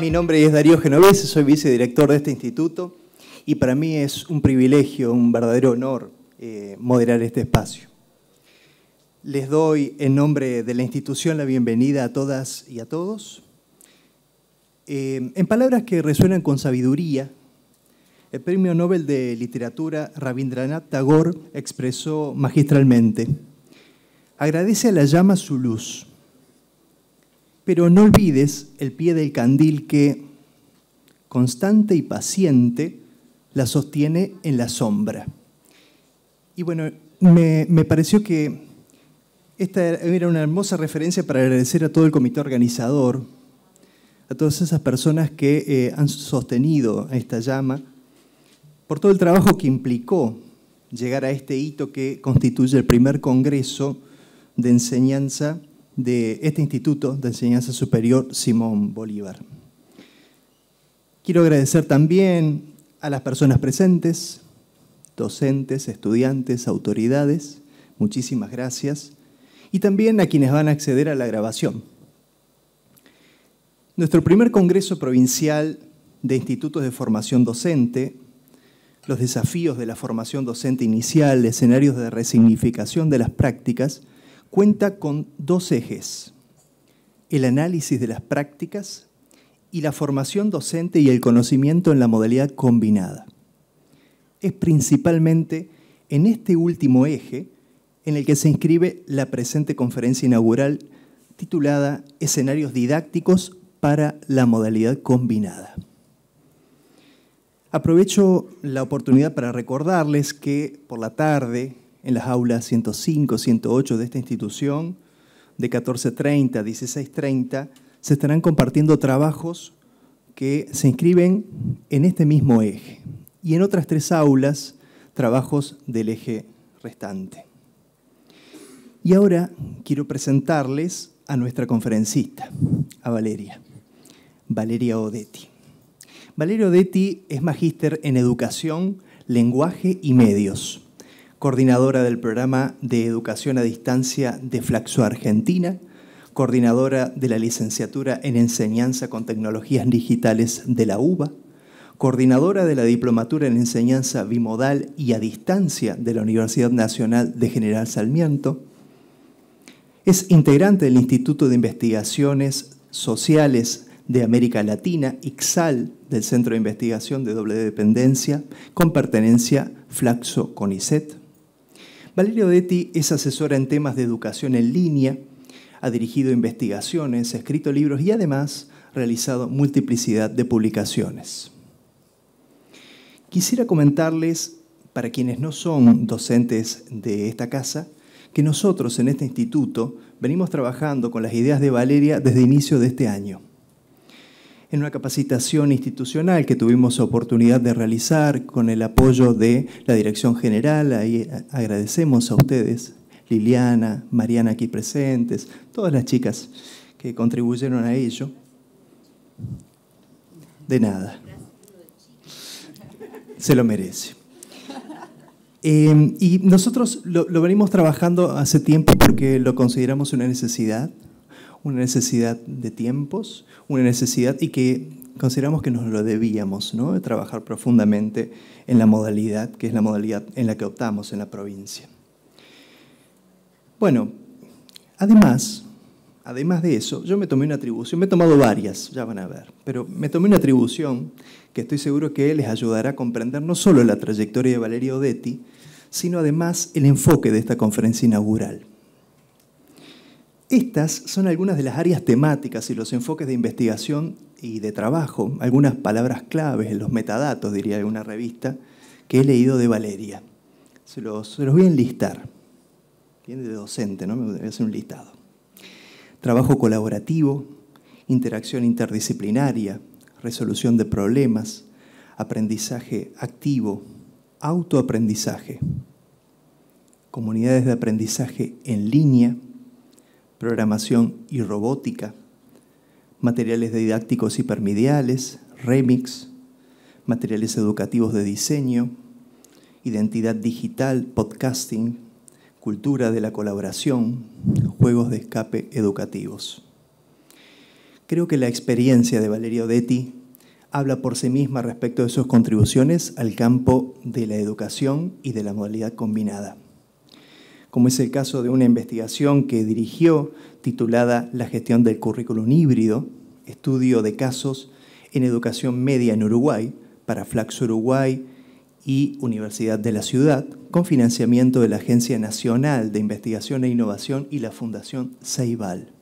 Mi nombre es Darío Genovese, soy vicedirector de este instituto y para mí es un privilegio, un verdadero honor moderar este espacio. Les doy en nombre de la institución la bienvenida a todas y a todos. En palabras que resuenan con sabiduría, el Premio Nobel de Literatura Rabindranath Tagore expresó magistralmente: agradece a la llama su luz, pero no olvides el pie del candil que, constante y paciente, la sostiene en la sombra. Y bueno, me pareció que esta era una hermosa referencia para agradecer a todo el comité organizador, a todas esas personas que han sostenido esta llama, por todo el trabajo que implicó llegar a este hito que constituye el primer congreso de enseñanza de este Instituto de Enseñanza Superior Simón Bolívar. Quiero agradecer también a las personas presentes, docentes, estudiantes, autoridades, muchísimas gracias, y también a quienes van a acceder a la grabación. Nuestro primer Congreso Provincial de Institutos de Formación Docente, los desafíos de la formación docente inicial, escenarios de resignificación de las prácticas, cuenta con dos ejes: el análisis de las prácticas y la formación docente y el conocimiento en la modalidad combinada. Es principalmente en este último eje en el que se inscribe la presente conferencia inaugural titulada Escenarios didácticos para la modalidad combinada. Aprovecho la oportunidad para recordarles que por la tarde, en las aulas 105, 108 de esta institución, de 14:30 a 16:30, se estarán compartiendo trabajos que se inscriben en este mismo eje. Y en otras 3 aulas, trabajos del eje restante. Y ahora quiero presentarles a nuestra conferencista, a Valeria Odetti. Valeria Odetti es magíster en Educación, Lenguaje y Medios, coordinadora del programa de Educación a Distancia de Flaxo Argentina, coordinadora de la licenciatura en Enseñanza con Tecnologías Digitales de la UBA, coordinadora de la Diplomatura en Enseñanza Bimodal y a Distancia de la Universidad Nacional de General Sarmiento, es integrante del Instituto de Investigaciones Sociales de América Latina, ICSAL, del Centro de Investigación de Doble Dependencia, con pertenencia Flaxo CONICET. Valeria Odetti es asesora en temas de educación en línea, ha dirigido investigaciones, ha escrito libros y además realizado multiplicidad de publicaciones. Quisiera comentarles, para quienes no son docentes de esta casa, que nosotros en este instituto venimos trabajando con las ideas de Valeria desde inicio de este año. En una capacitación institucional que tuvimos oportunidad de realizar con el apoyo de la Dirección General, ahí agradecemos a ustedes, Liliana, Mariana aquí presentes, todas las chicas que contribuyeron a ello. De nada. Se lo merece. Y nosotros lo venimos trabajando hace tiempo porque lo consideramos una necesidad de tiempos, una necesidad y que consideramos que nos lo debíamos, ¿no? De trabajar profundamente en la modalidad, que es la modalidad en la que optamos en la provincia. Bueno, además de eso, yo me tomé una atribución, me he tomado varias, ya van a ver, pero me tomé una atribución que estoy seguro que les ayudará a comprender no solo la trayectoria de Valeria Odetti, sino además el enfoque de esta conferencia inaugural. Estas son algunas de las áreas temáticas y los enfoques de investigación y de trabajo, algunas palabras claves en los metadatos, diría alguna revista, que he leído de Valeria. Se los voy a enlistar. Viene de docente, ¿no? Me voy a hacer un listado. Trabajo colaborativo, interacción interdisciplinaria, resolución de problemas, aprendizaje activo, autoaprendizaje, comunidades de aprendizaje en línea, programación y robótica, materiales didácticos hipermediales, remix, materiales educativos de diseño, identidad digital, podcasting, cultura de la colaboración, juegos de escape educativos. Creo que la experiencia de Valeria Odetti habla por sí misma respecto de sus contribuciones al campo de la educación y de la modalidad combinada, como es el caso de una investigación que dirigió titulada La gestión del currículum híbrido, estudio de casos en educación media en Uruguay para Flaxo Uruguay y Universidad de la Ciudad, con financiamiento de la Agencia Nacional de Investigación e Innovación y la Fundación Ceibal.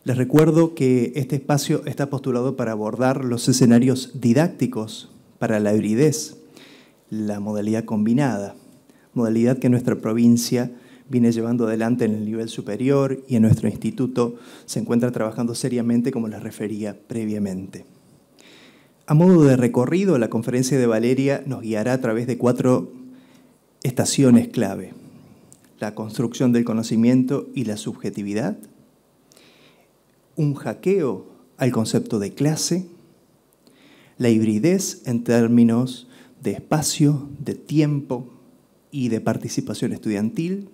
Les recuerdo que este espacio está postulado para abordar los escenarios didácticos para la hibridez, la modalidad combinada, modalidad que nuestra provincia viene llevando adelante en el nivel superior y en nuestro instituto se encuentra trabajando seriamente, como les refería previamente. A modo de recorrido, la conferencia de Valeria nos guiará a través de 4 estaciones clave: la construcción del conocimiento y la subjetividad, un hackeo al concepto de clase, la hibridez en términos de espacio, de tiempo y de participación estudiantil,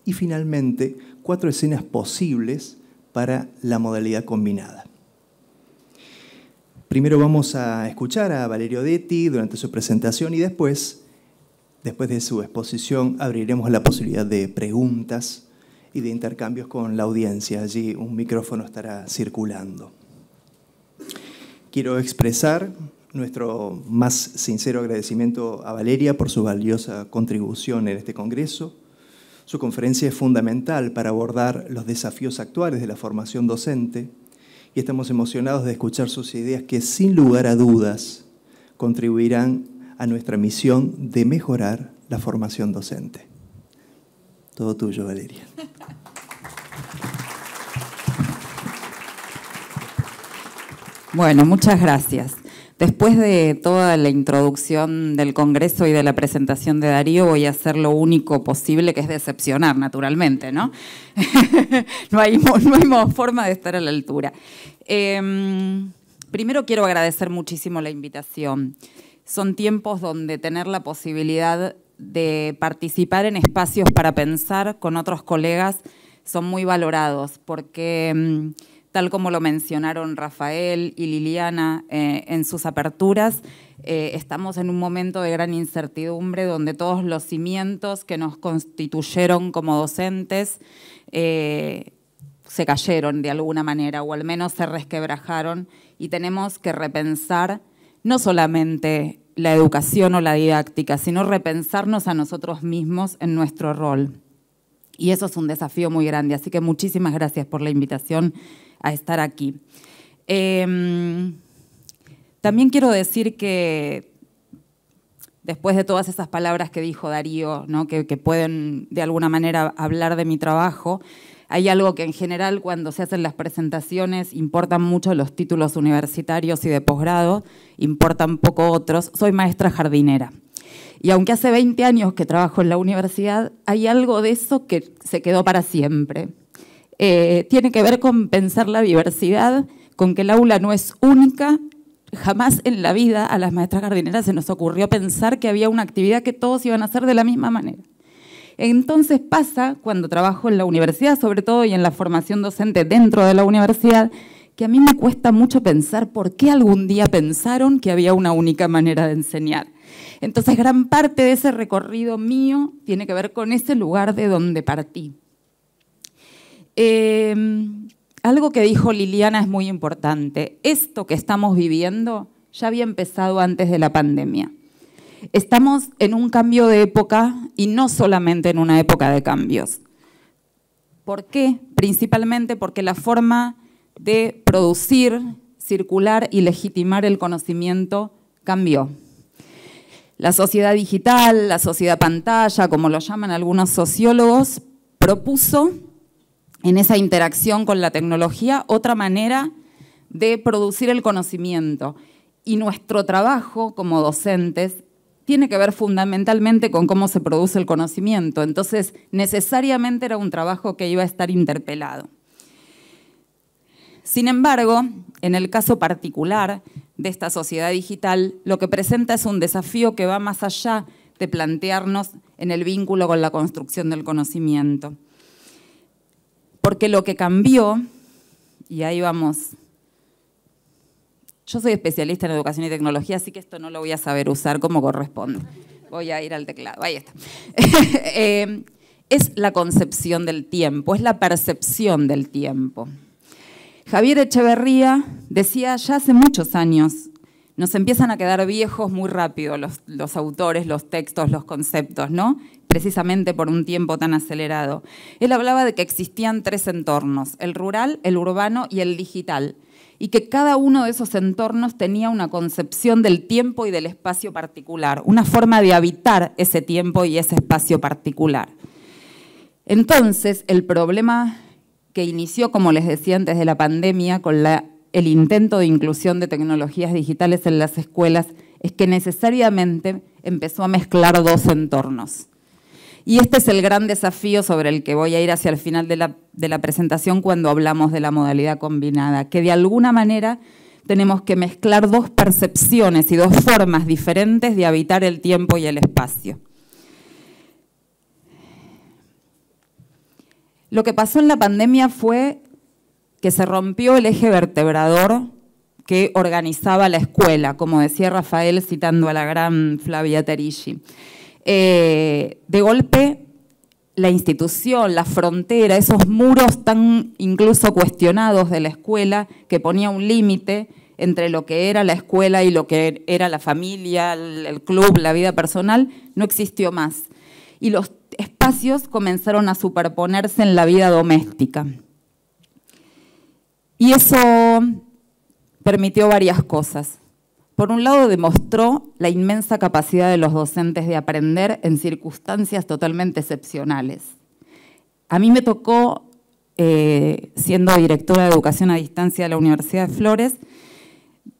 y finalmente 4 escenas posibles para la modalidad combinada. Primero vamos a escuchar a Valeria Odetti durante su presentación y después de su exposición abriremos la posibilidad de preguntas y de intercambios con la audiencia. Allí un micrófono estará circulando. Quiero expresar nuestro más sincero agradecimiento a Valeria por su valiosa contribución en este congreso. Su conferencia es fundamental para abordar los desafíos actuales de la formación docente y estamos emocionados de escuchar sus ideas que, sin lugar a dudas, contribuirán a nuestra misión de mejorar la formación docente. Todo tuyo, Valeria. Bueno, muchas gracias. Después de toda la introducción del Congreso y de la presentación de Darío, voy a hacer lo único posible, que es decepcionar, naturalmente, ¿no? No hay forma de estar a la altura. Primero quiero agradecer muchísimo la invitación. Son tiempos donde tener la posibilidad de participar en espacios para pensar con otros colegas son muy valorados, porque tal como lo mencionaron Rafael y Liliana en sus aperturas, estamos en un momento de gran incertidumbre donde todos los cimientos que nos constituyeron como docentes se cayeron de alguna manera, o al menos se resquebrajaron, y tenemos que repensar no solamente la educación o la didáctica, sino repensarnos a nosotros mismos en nuestro rol. Y eso es un desafío muy grande, así que muchísimas gracias por la invitación a estar aquí. También quiero decir que después de todas esas palabras que dijo Darío, ¿no? que pueden de alguna manera hablar de mi trabajo, hay algo que en general cuando se hacen las presentaciones importan mucho los títulos universitarios y de posgrado, importan poco otros. Soy maestra jardinera. Y aunque hace 20 años que trabajo en la universidad, hay algo de eso que se quedó para siempre. Tiene que ver con pensar la diversidad, con que el aula no es única. Jamás en la vida a las maestras jardineras se nos ocurrió pensar que había una actividad que todos iban a hacer de la misma manera. Entonces pasa, cuando trabajo en la universidad, sobre todo, y en la formación docente dentro de la universidad, que a mí me cuesta mucho pensar por qué algún día pensaron que había una única manera de enseñar. Entonces, gran parte de ese recorrido mío tiene que ver con ese lugar de donde partí. Algo que dijo Liliana es muy importante. Esto que estamos viviendo ya había empezado antes de la pandemia. Estamos en un cambio de época y no solamente en una época de cambios. ¿Por qué? Principalmente porque la forma de producir, circular y legitimar el conocimiento cambió. La sociedad digital, la sociedad pantalla, como lo llaman algunos sociólogos, propuso en esa interacción con la tecnología otra manera de producir el conocimiento. Y nuestro trabajo como docentes tiene que ver fundamentalmente con cómo se produce el conocimiento. Entonces, necesariamente era un trabajo que iba a estar interpelado. Sin embargo, en el caso particular de esta sociedad digital, lo que presenta es un desafío que va más allá de plantearnos en el vínculo con la construcción del conocimiento. Porque lo que cambió, y ahí vamos, yo soy especialista en educación y tecnología, así que esto no lo voy a saber usar como corresponde. Voy a ir al teclado, ahí está. Es la concepción del tiempo, es la percepción del tiempo. Javier Echeverría decía ya hace muchos años, nos empiezan a quedar viejos muy rápido los autores, los textos, los conceptos, ¿no? Precisamente por un tiempo tan acelerado. Él hablaba de que existían 3 entornos, el rural, el urbano y el digital, y que cada uno de esos entornos tenía una concepción del tiempo y del espacio particular, una forma de habitar ese tiempo y ese espacio particular. Entonces, el problema que inició, como les decía antes de la pandemia, con el intento de inclusión de tecnologías digitales en las escuelas, es que necesariamente empezó a mezclar 2 entornos. Y este es el gran desafío sobre el que voy a ir hacia el final de la presentación cuando hablamos de la modalidad combinada, que de alguna manera tenemos que mezclar 2 percepciones y 2 formas diferentes de habitar el tiempo y el espacio. Lo que pasó en la pandemia fue que se rompió el eje vertebrador que organizaba la escuela, como decía Rafael citando a la gran Flavia Terici. De golpe, la institución, la frontera, esos muros tan incluso cuestionados de la escuela, que ponía un límite entre lo que era la escuela y lo que era la familia, el club, la vida personal, no existió más. Y los espacios comenzaron a superponerse en la vida doméstica. Y eso permitió varias cosas. Por un lado, demostró la inmensa capacidad de los docentes de aprender en circunstancias totalmente excepcionales. A mí me tocó, siendo directora de educación a distancia de la Universidad de Flores,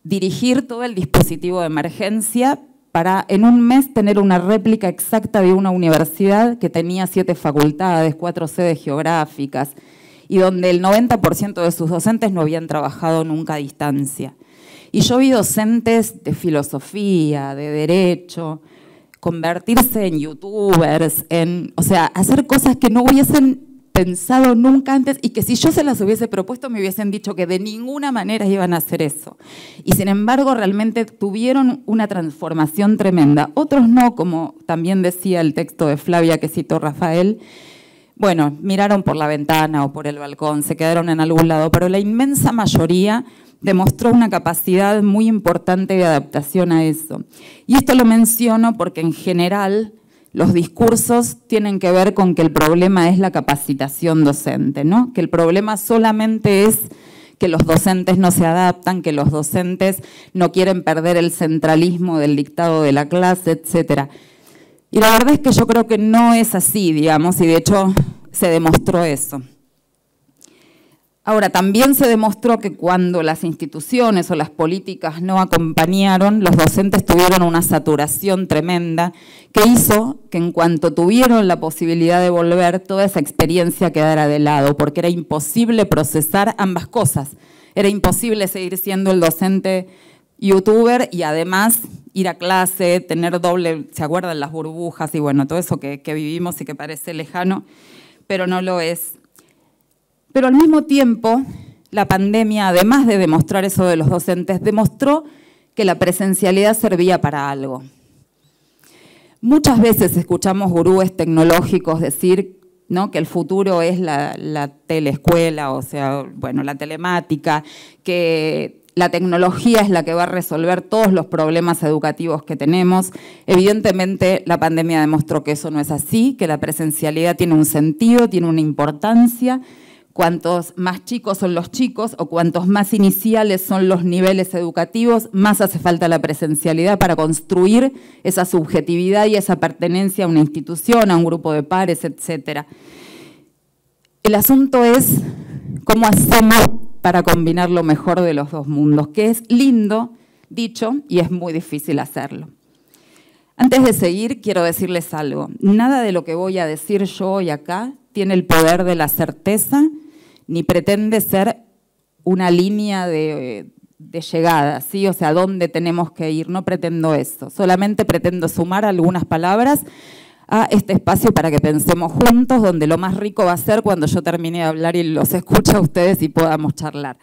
dirigir todo el dispositivo de emergencia para en un mes tener una réplica exacta de una universidad que tenía 7 facultades, 4 sedes geográficas, y donde el 90% de sus docentes no habían trabajado nunca a distancia. Y yo vi docentes de filosofía, de derecho, convertirse en youtubers, o sea, hacer cosas que no hubiesen pensado nunca antes y que si yo se las hubiese propuesto me hubiesen dicho que de ninguna manera iban a hacer eso. Y sin embargo realmente tuvieron una transformación tremenda. Otros no, como también decía el texto de Flavia que citó Rafael, bueno, miraron por la ventana o por el balcón, se quedaron en algún lado, pero la inmensa mayoría demostró una capacidad muy importante de adaptación a eso. Y esto lo menciono porque en general los discursos tienen que ver con que el problema es la capacitación docente, ¿no? Que el problema solamente es que los docentes no se adaptan, que los docentes no quieren perder el centralismo del dictado de la clase, etcétera. Y la verdad es que yo creo que no es así, digamos, y de hecho se demostró eso. Ahora, también se demostró que cuando las instituciones o las políticas no acompañaron, los docentes tuvieron una saturación tremenda que hizo que en cuanto tuvieron la posibilidad de volver, toda esa experiencia quedara de lado, porque era imposible procesar ambas cosas. Era imposible seguir siendo el docente youtuber y además ir a clase, tener doble, ¿se acuerdan? Las burbujas y bueno, todo eso que vivimos y que parece lejano, pero no lo es. Pero al mismo tiempo, la pandemia, además de demostrar eso de los docentes, demostró que la presencialidad servía para algo. Muchas veces escuchamos gurúes tecnológicos decir, ¿no?, que el futuro es la teleescuela, o sea, bueno, la telemática, que la tecnología es la que va a resolver todos los problemas educativos que tenemos. Evidentemente, la pandemia demostró que eso no es así, que la presencialidad tiene un sentido, tiene una importancia. Cuantos más chicos son los chicos o cuantos más iniciales son los niveles educativos, más hace falta la presencialidad para construir esa subjetividad y esa pertenencia a una institución, a un grupo de pares, etc. El asunto es cómo hacemos para combinar lo mejor de los dos mundos, que es lindo, dicho, y es muy difícil hacerlo. Antes de seguir, quiero decirles algo. Nada de lo que voy a decir yo hoy acá tiene el poder de la certeza ni pretende ser una línea de llegada, ¿sí? O sea, ¿dónde tenemos que ir? No pretendo eso, solamente pretendo sumar algunas palabras a este espacio para que pensemos juntos, donde lo más rico va a ser cuando yo termine de hablar y los escuche a ustedes y podamos charlar.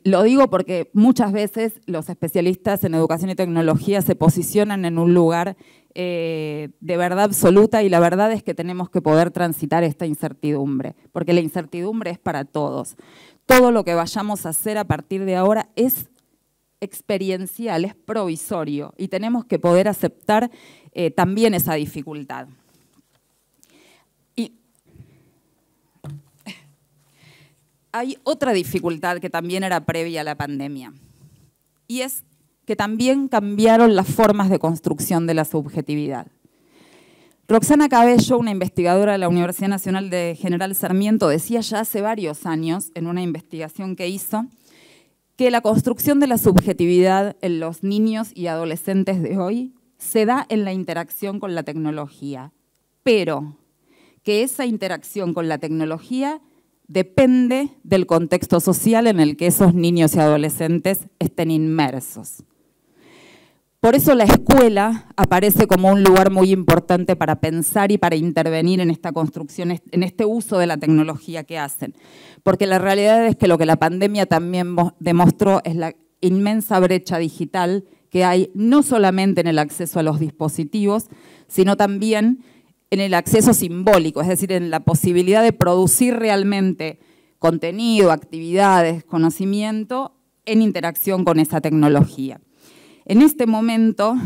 Lo digo porque muchas veces los especialistas en educación y tecnología se posicionan en un lugar de verdad absoluta, y la verdad es que tenemos que poder transitar esta incertidumbre, porque la incertidumbre es para todos. Todo lo que vayamos a hacer a partir de ahora es experiencial, es provisorio, y tenemos que poder aceptar también esa dificultad. Y hay otra dificultad que también era previa a la pandemia, y es que también cambiaron las formas de construcción de la subjetividad. Roxana Cabello, una investigadora de la Universidad Nacional de General Sarmiento, decía ya hace varios años, en una investigación que hizo, que la construcción de la subjetividad en los niños y adolescentes de hoy se da en la interacción con la tecnología, pero que esa interacción con la tecnología depende del contexto social en el que esos niños y adolescentes estén inmersos. Por eso la escuela aparece como un lugar muy importante para pensar y para intervenir en esta construcción, en este uso de la tecnología que hacen. Porque la realidad es que lo que la pandemia también demostró es la inmensa brecha digital que hay, no solamente en el acceso a los dispositivos, sino también en el acceso simbólico, es decir, en la posibilidad de producir realmente contenido, actividades, conocimiento en interacción con esa tecnología. En este momento,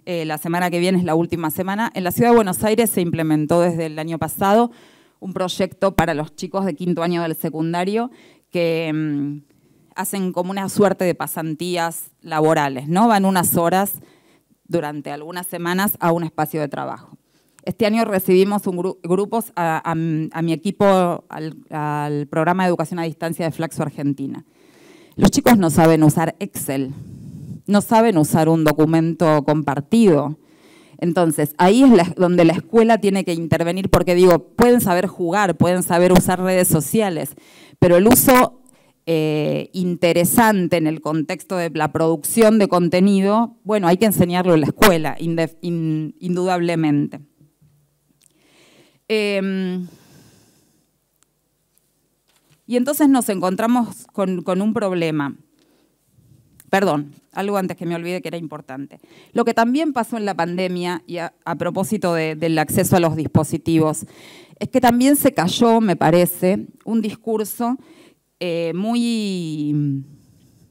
la semana que viene es la última semana, en la Ciudad de Buenos Aires se implementó desde el año pasado un proyecto para los chicos de quinto año del secundario que hacen como una suerte de pasantías laborales, ¿no? Van unas horas durante algunas semanas a un espacio de trabajo. Este año recibimos grupos a mi equipo al programa de educación a distancia de Flaxo Argentina. Los chicos no saben usar Excel, no saben usar un documento compartido. Entonces, ahí es donde la escuela tiene que intervenir, porque digo, pueden saber jugar, pueden saber usar redes sociales, pero el uso interesante en el contexto de la producción de contenido, bueno, hay que enseñarlo en la escuela, indudablemente. Y entonces nos encontramos con un problema. Perdón, algo antes que me olvide que era importante. Lo que también pasó en la pandemia, y a propósito del acceso a los dispositivos, es que también se cayó, me parece, un discurso muy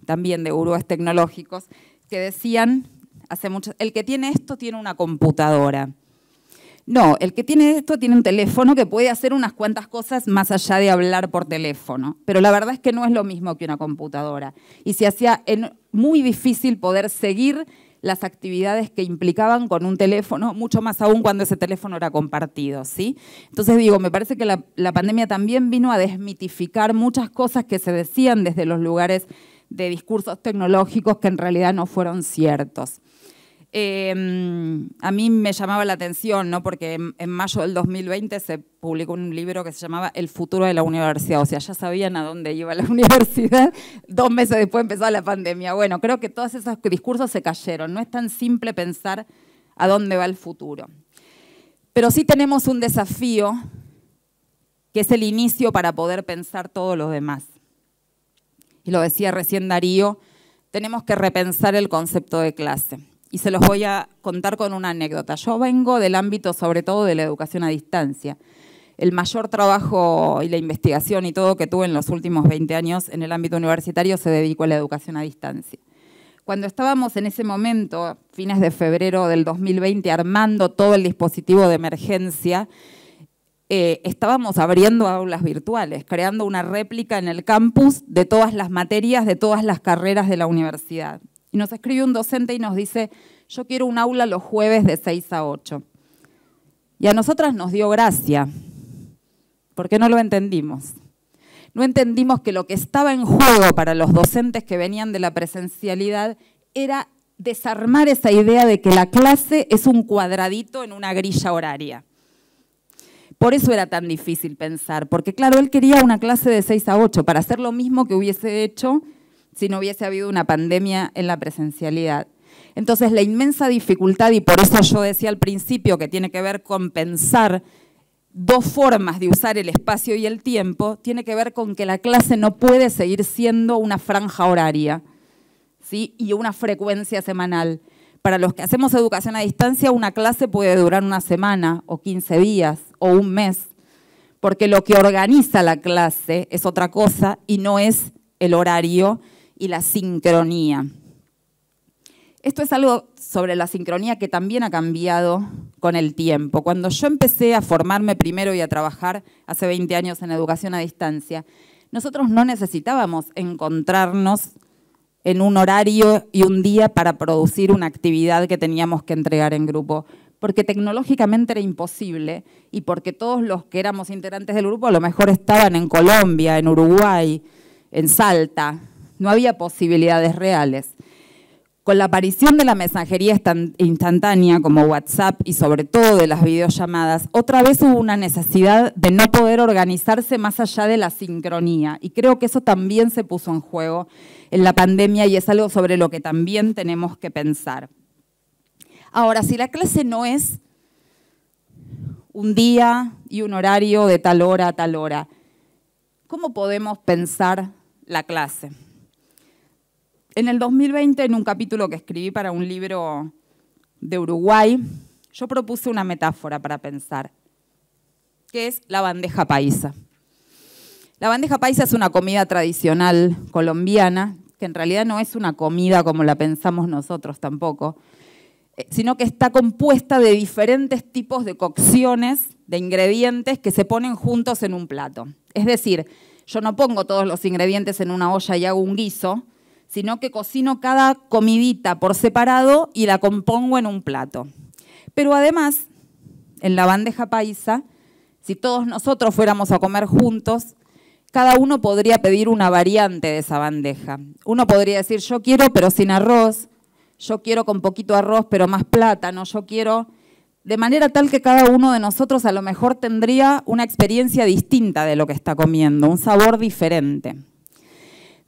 también de gurúes tecnológicos que decían hace mucho, el que tiene esto tiene una computadora. No, el que tiene esto tiene un teléfono que puede hacer unas cuantas cosas más allá de hablar por teléfono. Pero la verdad es que no es lo mismo que una computadora. Y se hacía muy difícil poder seguir las actividades que implicaban con un teléfono, mucho más aún cuando ese teléfono era compartido, ¿sí? Entonces digo, me parece que la pandemia también vino a desmitificar muchas cosas que se decían desde los lugares de discursos tecnológicos que en realidad no fueron ciertos. A mí me llamaba la atención, ¿no? Porque en mayo del 2020 se publicó un libro que se llamaba El futuro de la universidad, o sea, ya sabían a dónde iba la universidad, 2 meses después empezó la pandemia. Bueno, creo que todos esos discursos se cayeron, no es tan simple pensar a dónde va el futuro. Pero sí tenemos un desafío, que es el inicio para poder pensar todo lo demás. Y lo decía recién Darío, tenemos que repensar el concepto de clase. Y se los voy a contar con una anécdota. Yo vengo del ámbito, sobre todo, de la educación a distancia. El mayor trabajo y la investigación y todo que tuve en los últimos 20 años en el ámbito universitario se dedicó a la educación a distancia. Cuando estábamos en ese momento, fines de febrero del 2020, armando todo el dispositivo de emergencia, estábamos abriendo aulas virtuales, creando una réplica en el campus de todas las materias, de todas las carreras de la universidad. Y nos escribe un docente y nos dice, yo quiero un aula los jueves de 6 a 8. Y a nosotras nos dio gracia, porque no lo entendimos. No entendimos que lo que estaba en juego para los docentes que venían de la presencialidad era desarmar esa idea de que la clase es un cuadradito en una grilla horaria. Por eso era tan difícil pensar, porque claro, él quería una clase de 6 a 8 para hacer lo mismo que hubiese hecho si no hubiese habido una pandemia en la presencialidad. Entonces, la inmensa dificultad, y por eso yo decía al principio que tiene que ver con pensar dos formas de usar el espacio y el tiempo, tiene que ver con que la clase no puede seguir siendo una franja horaria, ¿sí? Y una frecuencia semanal. Para los que hacemos educación a distancia, una clase puede durar una semana, o 15 días, o un mes, porque lo que organiza la clase es otra cosa y no es el horario y la sincronía. Esto es algo sobre la sincronía que también ha cambiado con el tiempo. Cuando yo empecé a formarme primero y a trabajar hace 20 años en educación a distancia, nosotros no necesitábamos encontrarnos en un horario y un día para producir una actividad que teníamos que entregar en grupo, porque tecnológicamente era imposible y porque todos los que éramos integrantes del grupo a lo mejor estaban en Colombia, en Uruguay, en Salta. No había posibilidades reales. Con la aparición de la mensajería instantánea como WhatsApp y sobre todo de las videollamadas, otra vez hubo una necesidad de no poder organizarse más allá de la sincronía. Y creo que eso también se puso en juego en la pandemia y es algo sobre lo que también tenemos que pensar. Ahora, si la clase no es un día y un horario de tal hora a tal hora, ¿cómo podemos pensar la clase? En el 2020, en un capítulo que escribí para un libro de Uruguay, yo propuse una metáfora para pensar, que es la bandeja paisa. La bandeja paisa es una comida tradicional colombiana, que en realidad no es una comida como la pensamos nosotros tampoco, sino que está compuesta de diferentes tipos de cocciones, de ingredientes que se ponen juntos en un plato. Es decir, yo no pongo todos los ingredientes en una olla y hago un guiso, sino que cocino cada comidita por separado y la compongo en un plato. Pero además, en la bandeja paisa, si todos nosotros fuéramos a comer juntos, cada uno podría pedir una variante de esa bandeja. Uno podría decir, yo quiero pero sin arroz, yo quiero con poquito arroz pero más plátano, yo quiero... De manera tal que cada uno de nosotros a lo mejor tendría una experiencia distinta de lo que está comiendo, un sabor diferente.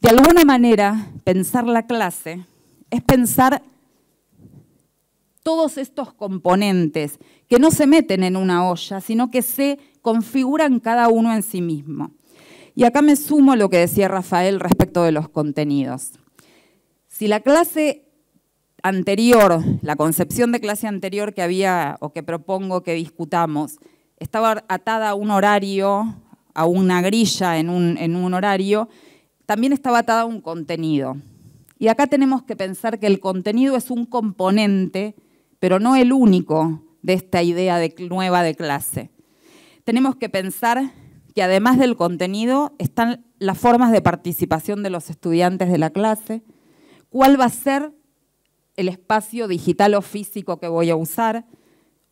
De alguna manera, pensar la clase es pensar todos estos componentes que no se meten en una olla, sino que se configuran cada uno en sí mismo. Y acá me sumo lo que decía Rafael respecto de los contenidos. Si la clase anterior, la concepción de clase anterior que había o que propongo que discutamos, estaba atada a un horario, a una grilla en un horario, también estaba atada a un contenido. Y acá tenemos que pensar que el contenido es un componente, pero no el único de esta idea nueva de clase. Tenemos que pensar que además del contenido están las formas de participación de los estudiantes de la clase, cuál va a ser el espacio digital o físico que voy a usar,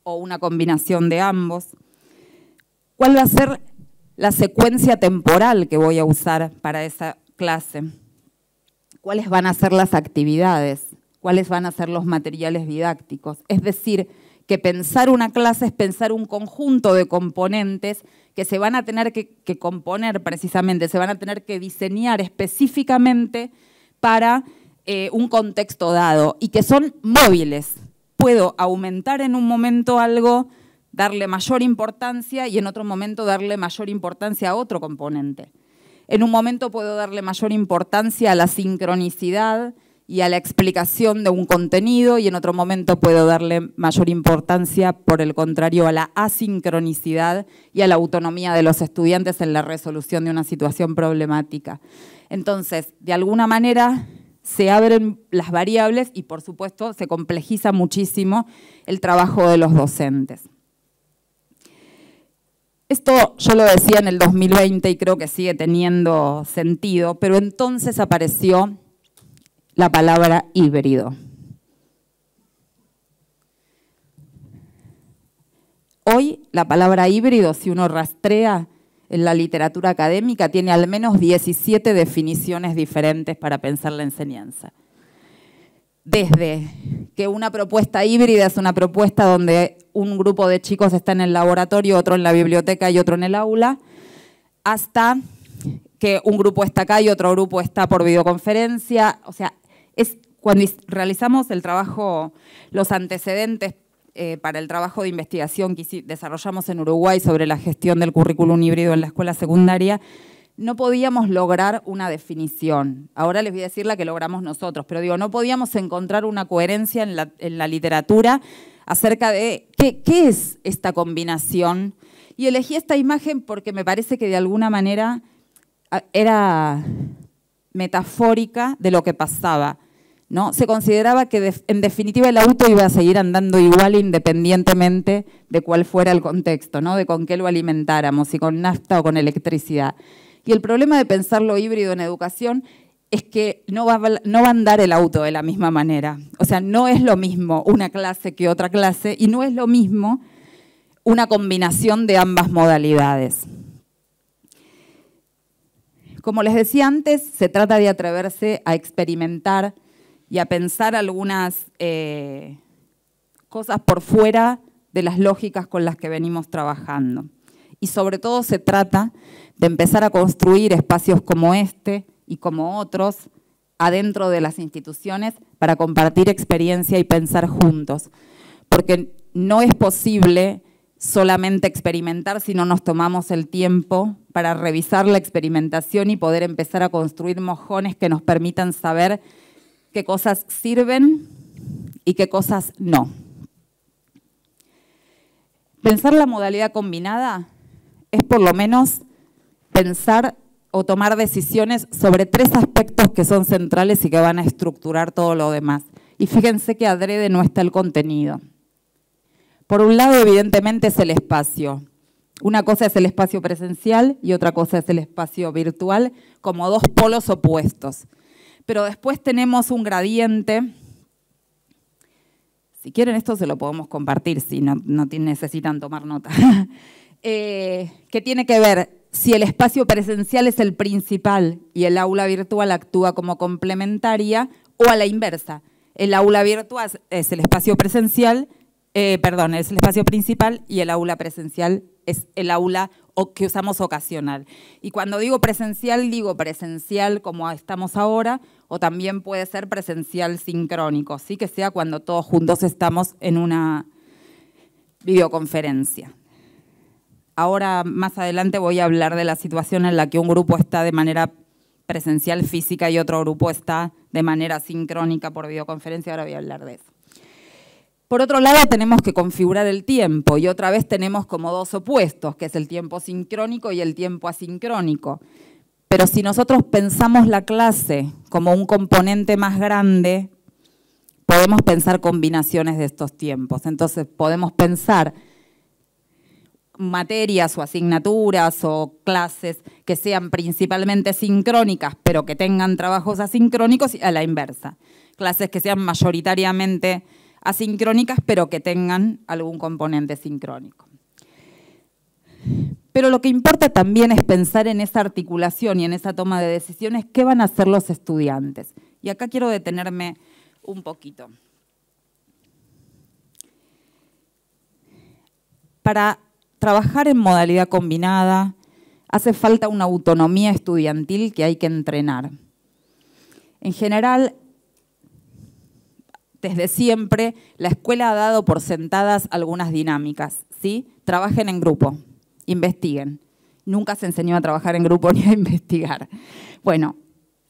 o una combinación de ambos, cuál va a ser la secuencia temporal que voy a usar para esa clase, cuáles van a ser las actividades, cuáles van a ser los materiales didácticos. Es decir, que pensar una clase es pensar un conjunto de componentes que se van a tener que componer precisamente, se van a tener que diseñar específicamente para un contexto dado y que son móviles. Puedo aumentar en un momento algo, darle mayor importancia y en otro momento darle mayor importancia a otro componente. En un momento puedo darle mayor importancia a la sincronicidad y a la explicación de un contenido y en otro momento puedo darle mayor importancia, por el contrario, a la asincronicidad y a la autonomía de los estudiantes en la resolución de una situación problemática. Entonces, de alguna manera se abren las variables y, por supuesto, se complejiza muchísimo el trabajo de los docentes. Esto yo lo decía en el 2020 y creo que sigue teniendo sentido, pero entonces apareció la palabra híbrido. Hoy la palabra híbrido, si uno rastrea en la literatura académica, tiene al menos 17 definiciones diferentes para pensar la enseñanza. Desde que una propuesta híbrida es una propuesta donde un grupo de chicos está en el laboratorio, otro en la biblioteca y otro en el aula, hasta que un grupo está acá y otro grupo está por videoconferencia. O sea, es cuando realizamos el trabajo, los antecedentes para el trabajo de investigación que desarrollamos en Uruguay sobre la gestión del currículum híbrido en la escuela secundaria, no podíamos lograr una definición. Ahora les voy a decir la que logramos nosotros, pero digo, no podíamos encontrar una coherencia en la literatura acerca de qué es esta combinación. Y elegí esta imagen porque me parece que de alguna manera era metafórica de lo que pasaba, ¿no? Se consideraba que en definitiva el auto iba a seguir andando igual independientemente de cuál fuera el contexto, ¿no? De con qué lo alimentáramos, si con nafta o con electricidad. Y el problema de pensar lo híbrido en educación es que no va a andar el auto de la misma manera. O sea, no es lo mismo una clase que otra clase y no es lo mismo una combinación de ambas modalidades. Como les decía antes, se trata de atreverse a experimentar y a pensar algunas cosas por fuera de las lógicas con las que venimos trabajando. Y sobre todo se trata de empezar a construir espacios como este y como otros adentro de las instituciones para compartir experiencia y pensar juntos. Porque no es posible solamente experimentar si no nos tomamos el tiempo para revisar la experimentación y poder empezar a construir mojones que nos permitan saber qué cosas sirven y qué cosas no. Pensar la modalidad combinada es por lo menos pensar o tomar decisiones sobre 3 aspectos que son centrales y que van a estructurar todo lo demás. Y fíjense que adrede no está el contenido. Por un lado, evidentemente, es el espacio. Una cosa es el espacio presencial y otra cosa es el espacio virtual, como 2 polos opuestos. Pero después tenemos un gradiente. Si quieren, esto se lo podemos compartir, si no necesitan tomar nota. Que tiene que ver si el espacio presencial es el principal y el aula virtual actúa como complementaria, o a la inversa. El aula virtual es el espacio presencial, es el espacio principal y el aula presencial es el aula que usamos ocasional. Y cuando digo presencial como estamos ahora, o también puede ser presencial sincrónico, ¿sí? Que sea cuando todos juntos estamos en una videoconferencia. Ahora, más adelante, voy a hablar de la situación en la que un grupo está de manera presencial física y otro grupo está de manera sincrónica por videoconferencia. Ahora voy a hablar de eso. Por otro lado, tenemos que configurar el tiempo y otra vez tenemos como 2 opuestos, que es el tiempo sincrónico y el tiempo asincrónico. Pero si nosotros pensamos la clase como un componente más grande, podemos pensar combinaciones de estos tiempos. Entonces, podemos pensar materias o asignaturas o clases que sean principalmente sincrónicas, pero que tengan trabajos asincrónicos, y a la inversa. Clases que sean mayoritariamente asincrónicas, pero que tengan algún componente sincrónico. Pero lo que importa también es pensar en esa articulación y en esa toma de decisiones, qué van a hacer los estudiantes. Y acá quiero detenerme un poquito. Para trabajar en modalidad combinada hace falta una autonomía estudiantil que hay que entrenar. En general, desde siempre, la escuela ha dado por sentadas algunas dinámicas, ¿sí? Trabajen en grupo, investiguen. Nunca se enseñó a trabajar en grupo ni a investigar. Bueno,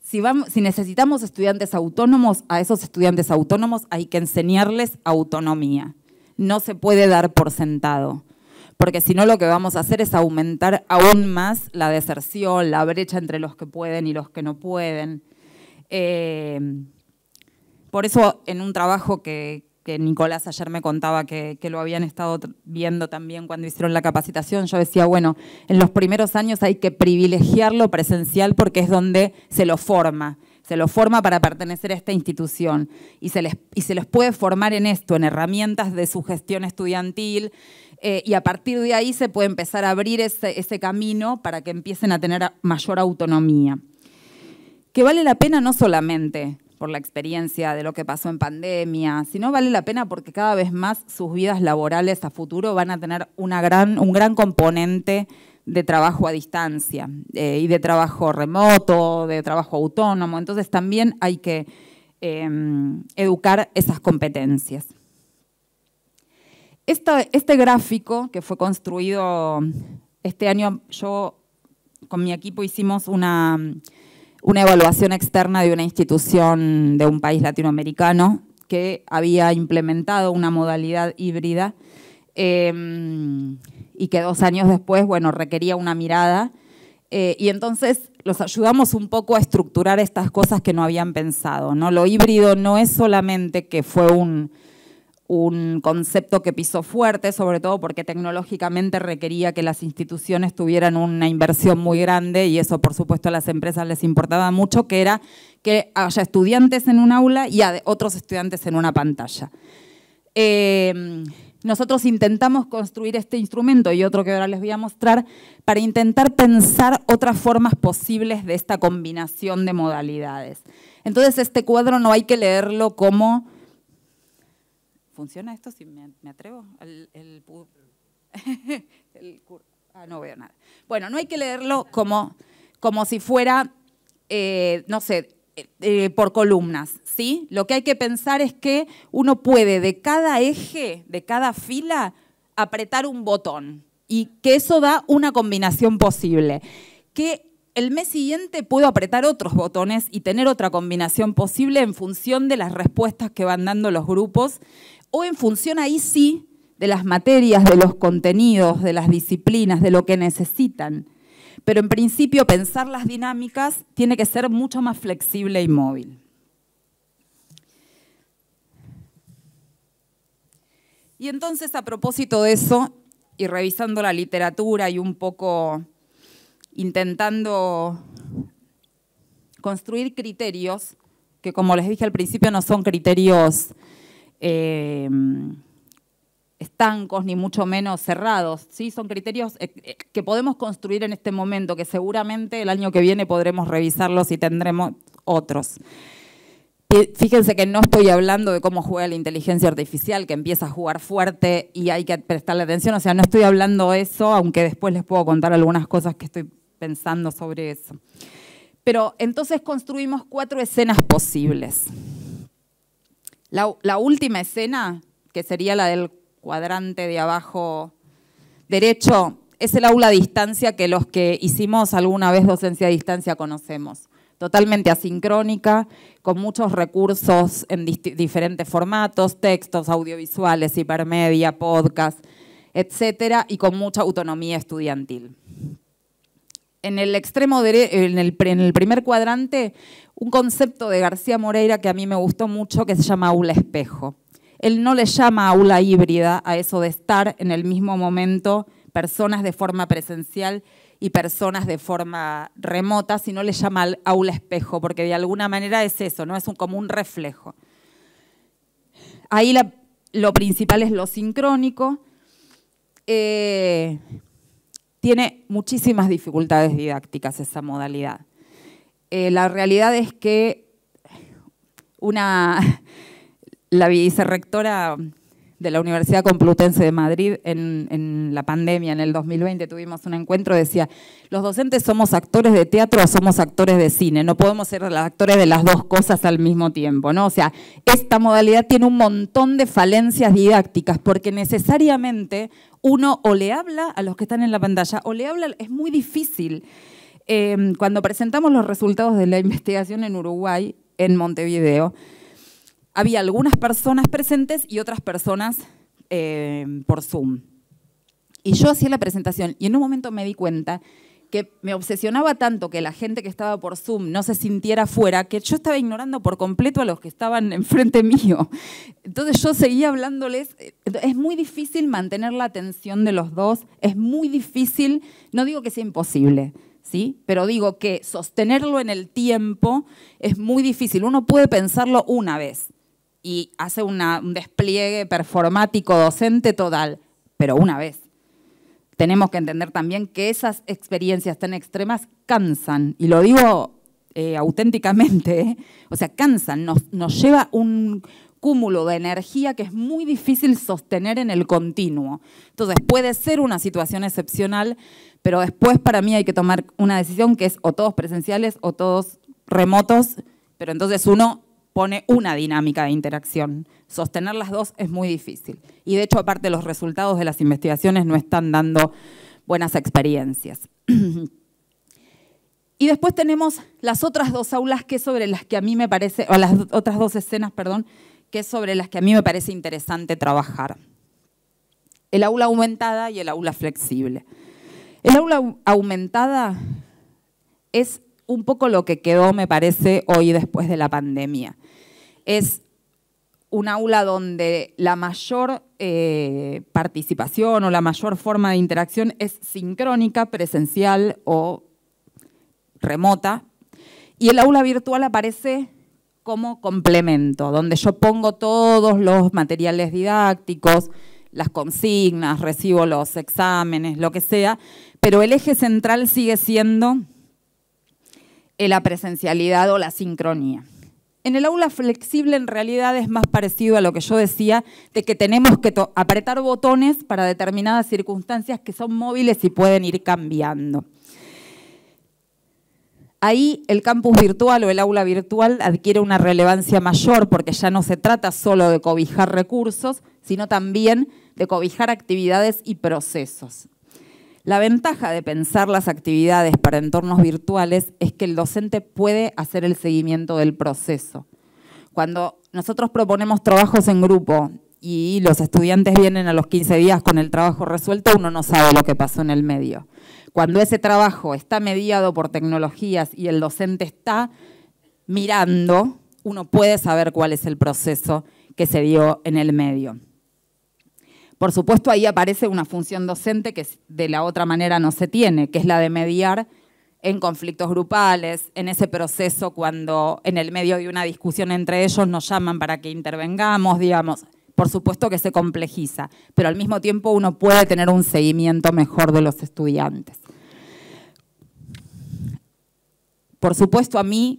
si necesitamos estudiantes autónomos, a esos estudiantes autónomos hay que enseñarles autonomía. No se puede dar por sentado, porque si no lo que vamos a hacer es aumentar aún más la deserción, la brecha entre los que pueden y los que no pueden. Por eso, en un trabajo que Nicolás ayer me contaba que lo habían estado viendo también cuando hicieron la capacitación, yo decía, bueno, en los primeros años hay que privilegiar lo presencial porque es donde se lo forma para pertenecer a esta institución y se les puede formar en esto, en herramientas de su gestión estudiantil, y a partir de ahí se puede empezar a abrir ese camino para que empiecen a tener mayor autonomía. Que vale la pena no solamente por la experiencia de lo que pasó en pandemia, sino vale la pena porque cada vez más sus vidas laborales a futuro van a tener un gran componente de trabajo a distancia y de trabajo remoto, de trabajo autónomo. Entonces también hay que educar esas competencias. Este gráfico que fue construido este año, yo con mi equipo hicimos una evaluación externa de una institución de un país latinoamericano que había implementado una modalidad híbrida y que 2 años después, bueno, requería una mirada. Y entonces los ayudamos un poco a estructurar estas cosas que no habían pensado, ¿no? Lo híbrido no es solamente que fue un concepto que pisó fuerte, sobre todo porque tecnológicamente requería que las instituciones tuvieran una inversión muy grande y eso, por supuesto, a las empresas les importaba mucho, que era que haya estudiantes en un aula y otros estudiantes en una pantalla. Nosotros intentamos construir este instrumento y otro que ahora les voy a mostrar para intentar pensar otras formas posibles de esta combinación de modalidades. Entonces, este cuadro no hay que leerlo como... ¿Funciona esto si me atrevo? No veo nada. Bueno, no hay que leerlo como si fuera, no sé, por columnas, ¿sí? Lo que hay que pensar es que uno puede de cada eje, de cada fila, apretar un botón y que eso da una combinación posible. Que el mes siguiente puedo apretar otros botones y tener otra combinación posible en función de las respuestas que van dando los grupos o en función, ahí sí, de las materias, de los contenidos, de las disciplinas, de lo que necesitan. Pero en principio pensar las dinámicas tiene que ser mucho más flexible y móvil. Y entonces, a propósito de eso, y revisando la literatura y un poco intentando construir criterios, que como les dije al principio no son criterios estancos ni mucho menos cerrados, ¿sí? Son criterios que podemos construir en este momento, que seguramente el año que viene podremos revisarlos y tendremos otros. Fíjense que no estoy hablando de cómo juega la inteligencia artificial, que empieza a jugar fuerte y hay que prestarle atención, o sea, no estoy hablando de eso, aunque después les puedo contar algunas cosas que estoy pensando sobre eso. Pero entonces construimos 4 escenas posibles. La última escena, que sería la del cuadrante de abajo derecho, es el aula a distancia que los que hicimos alguna vez docencia a distancia conocemos. Totalmente asincrónica, con muchos recursos en diferentes formatos, textos, audiovisuales, hipermedia, podcast, etcétera, y con mucha autonomía estudiantil. En el extremo derecho, en el primer cuadrante, un concepto de García Moreira que a mí me gustó mucho, que se llama aula espejo. Él no le llama aula híbrida a eso de estar en el mismo momento personas de forma presencial y personas de forma remota, sino le llama aula espejo, porque de alguna manera es eso, ¿no? Es como un reflejo. Ahí lo principal es lo sincrónico. Tiene muchísimas dificultades didácticas esa modalidad. La realidad es que la vicerrectora de la Universidad Complutense de Madrid en la pandemia, en el 2020, tuvimos un encuentro, decía, los docentes somos actores de teatro o somos actores de cine, no podemos ser los actores de las dos cosas al mismo tiempo, ¿no? O sea, esta modalidad tiene un montón de falencias didácticas porque necesariamente uno o le habla a los que están en la pantalla o le habla, es muy difícil. Cuando presentamos los resultados de la investigación en Uruguay, en Montevideo, había algunas personas presentes y otras personas por Zoom. Y yo hacía la presentación y en un momento me di cuenta que me obsesionaba tanto que la gente que estaba por Zoom no se sintiera fuera, que yo estaba ignorando por completo a los que estaban enfrente mío. Entonces yo seguía hablándoles. Es muy difícil mantener la atención de los dos, es muy difícil, no digo que sea imposible, ¿sí? Pero digo que sostenerlo en el tiempo es muy difícil. Uno puede pensarlo una vez y hace un despliegue performático docente total, pero una vez. Tenemos que entender también que esas experiencias tan extremas cansan, y lo digo auténticamente, o sea, cansan, nos lleva un cúmulo de energía que es muy difícil sostener en el continuo. Entonces, puede ser una situación excepcional, pero después para mí hay que tomar una decisión que es o todos presenciales o todos remotos, pero entonces uno pone una dinámica de interacción. Sostener las dos es muy difícil. Y de hecho, aparte, los resultados de las investigaciones no están dando buenas experiencias. Y después tenemos las otras dos aulas que sobre las que a mí me parece, o las otras dos escenas, perdón, que es sobre las que a mí me parece interesante trabajar. El aula aumentada y el aula flexible. El aula aumentada es un poco lo que quedó, me parece, hoy después de la pandemia. Es un aula donde la mayor participación o la mayor forma de interacción es sincrónica, presencial o remota. Y el aula virtual aparece como complemento, donde yo pongo todos los materiales didácticos, las consignas, recibo los exámenes, lo que sea, pero el eje central sigue siendo la presencialidad o la sincronía. En el aula flexible en realidad es más parecido a lo que yo decía, de que tenemos que apretar botones para determinadas circunstancias que son móviles y pueden ir cambiando. Ahí el campus virtual o el aula virtual adquiere una relevancia mayor porque ya no se trata solo de cobijar recursos, sino también de cobijar actividades y procesos. La ventaja de pensar las actividades para entornos virtuales es que el docente puede hacer el seguimiento del proceso. Cuando nosotros proponemos trabajos en grupo y los estudiantes vienen a los 15 días con el trabajo resuelto, uno no sabe lo que pasó en el medio. Cuando ese trabajo está mediado por tecnologías y el docente está mirando, uno puede saber cuál es el proceso que se dio en el medio. Por supuesto, ahí aparece una función docente que de la otra manera no se tiene, que es la de mediar en conflictos grupales, en ese proceso cuando en el medio de una discusión entre ellos nos llaman para que intervengamos, digamos. Por supuesto que se complejiza, pero al mismo tiempo uno puede tener un seguimiento mejor de los estudiantes. Por supuesto, a mí,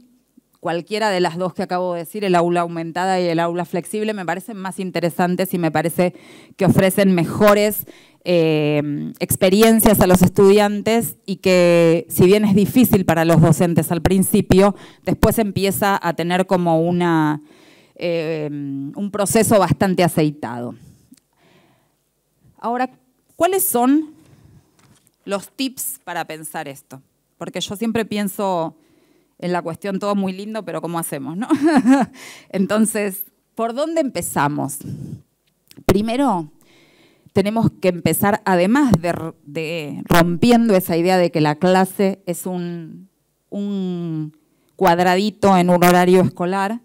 cualquiera de las dos que acabo de decir, el aula aumentada y el aula flexible, me parecen más interesantes y me parece que ofrecen mejores experiencias a los estudiantes y que, si bien es difícil para los docentes al principio, después empieza a tener como un proceso bastante aceitado. Ahora, ¿cuáles son los tips para pensar esto? Porque yo siempre pienso en la cuestión todo muy lindo, pero ¿cómo hacemos, no? Entonces, ¿por dónde empezamos? Primero, tenemos que empezar, además de rompiendo esa idea de que la clase es un cuadradito en un horario escolar,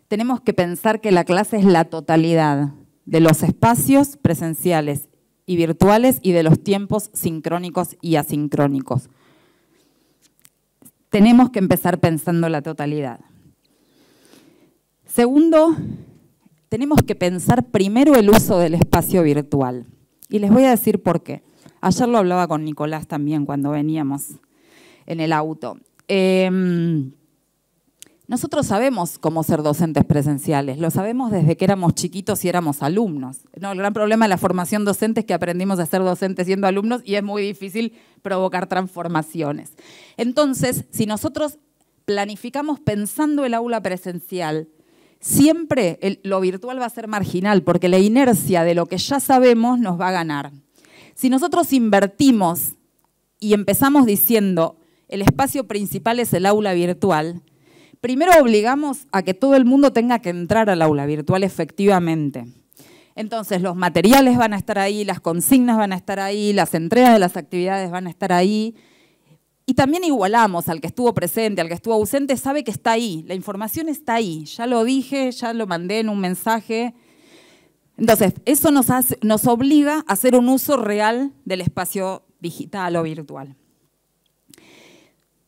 tenemos que pensar que la clase es la totalidad de los espacios presenciales y virtuales y de los tiempos sincrónicos y asincrónicos. Tenemos que empezar pensando la totalidad. Segundo, tenemos que pensar primero el uso del espacio virtual. Y les voy a decir por qué. Ayer lo hablaba con Nicolás también cuando veníamos en el auto. Nosotros sabemos cómo ser docentes presenciales, lo sabemos desde que éramos chiquitos y éramos alumnos. No, el gran problema de la formación docente es que aprendimos a ser docentes siendo alumnos y es muy difícil provocar transformaciones. Entonces, si nosotros planificamos pensando el aula presencial, siempre lo virtual va a ser marginal porque la inercia de lo que ya sabemos nos va a ganar. Si nosotros invertimos y empezamos diciendo el espacio principal es el aula virtual, primero obligamos a que todo el mundo tenga que entrar al aula virtual efectivamente. Entonces los materiales van a estar ahí, las consignas van a estar ahí, las entregas de las actividades van a estar ahí. Y también igualamos al que estuvo presente, al que estuvo ausente, sabe que está ahí, la información está ahí. Ya lo dije, ya lo mandé en un mensaje. Entonces, eso nos obliga a hacer un uso real del espacio digital o virtual.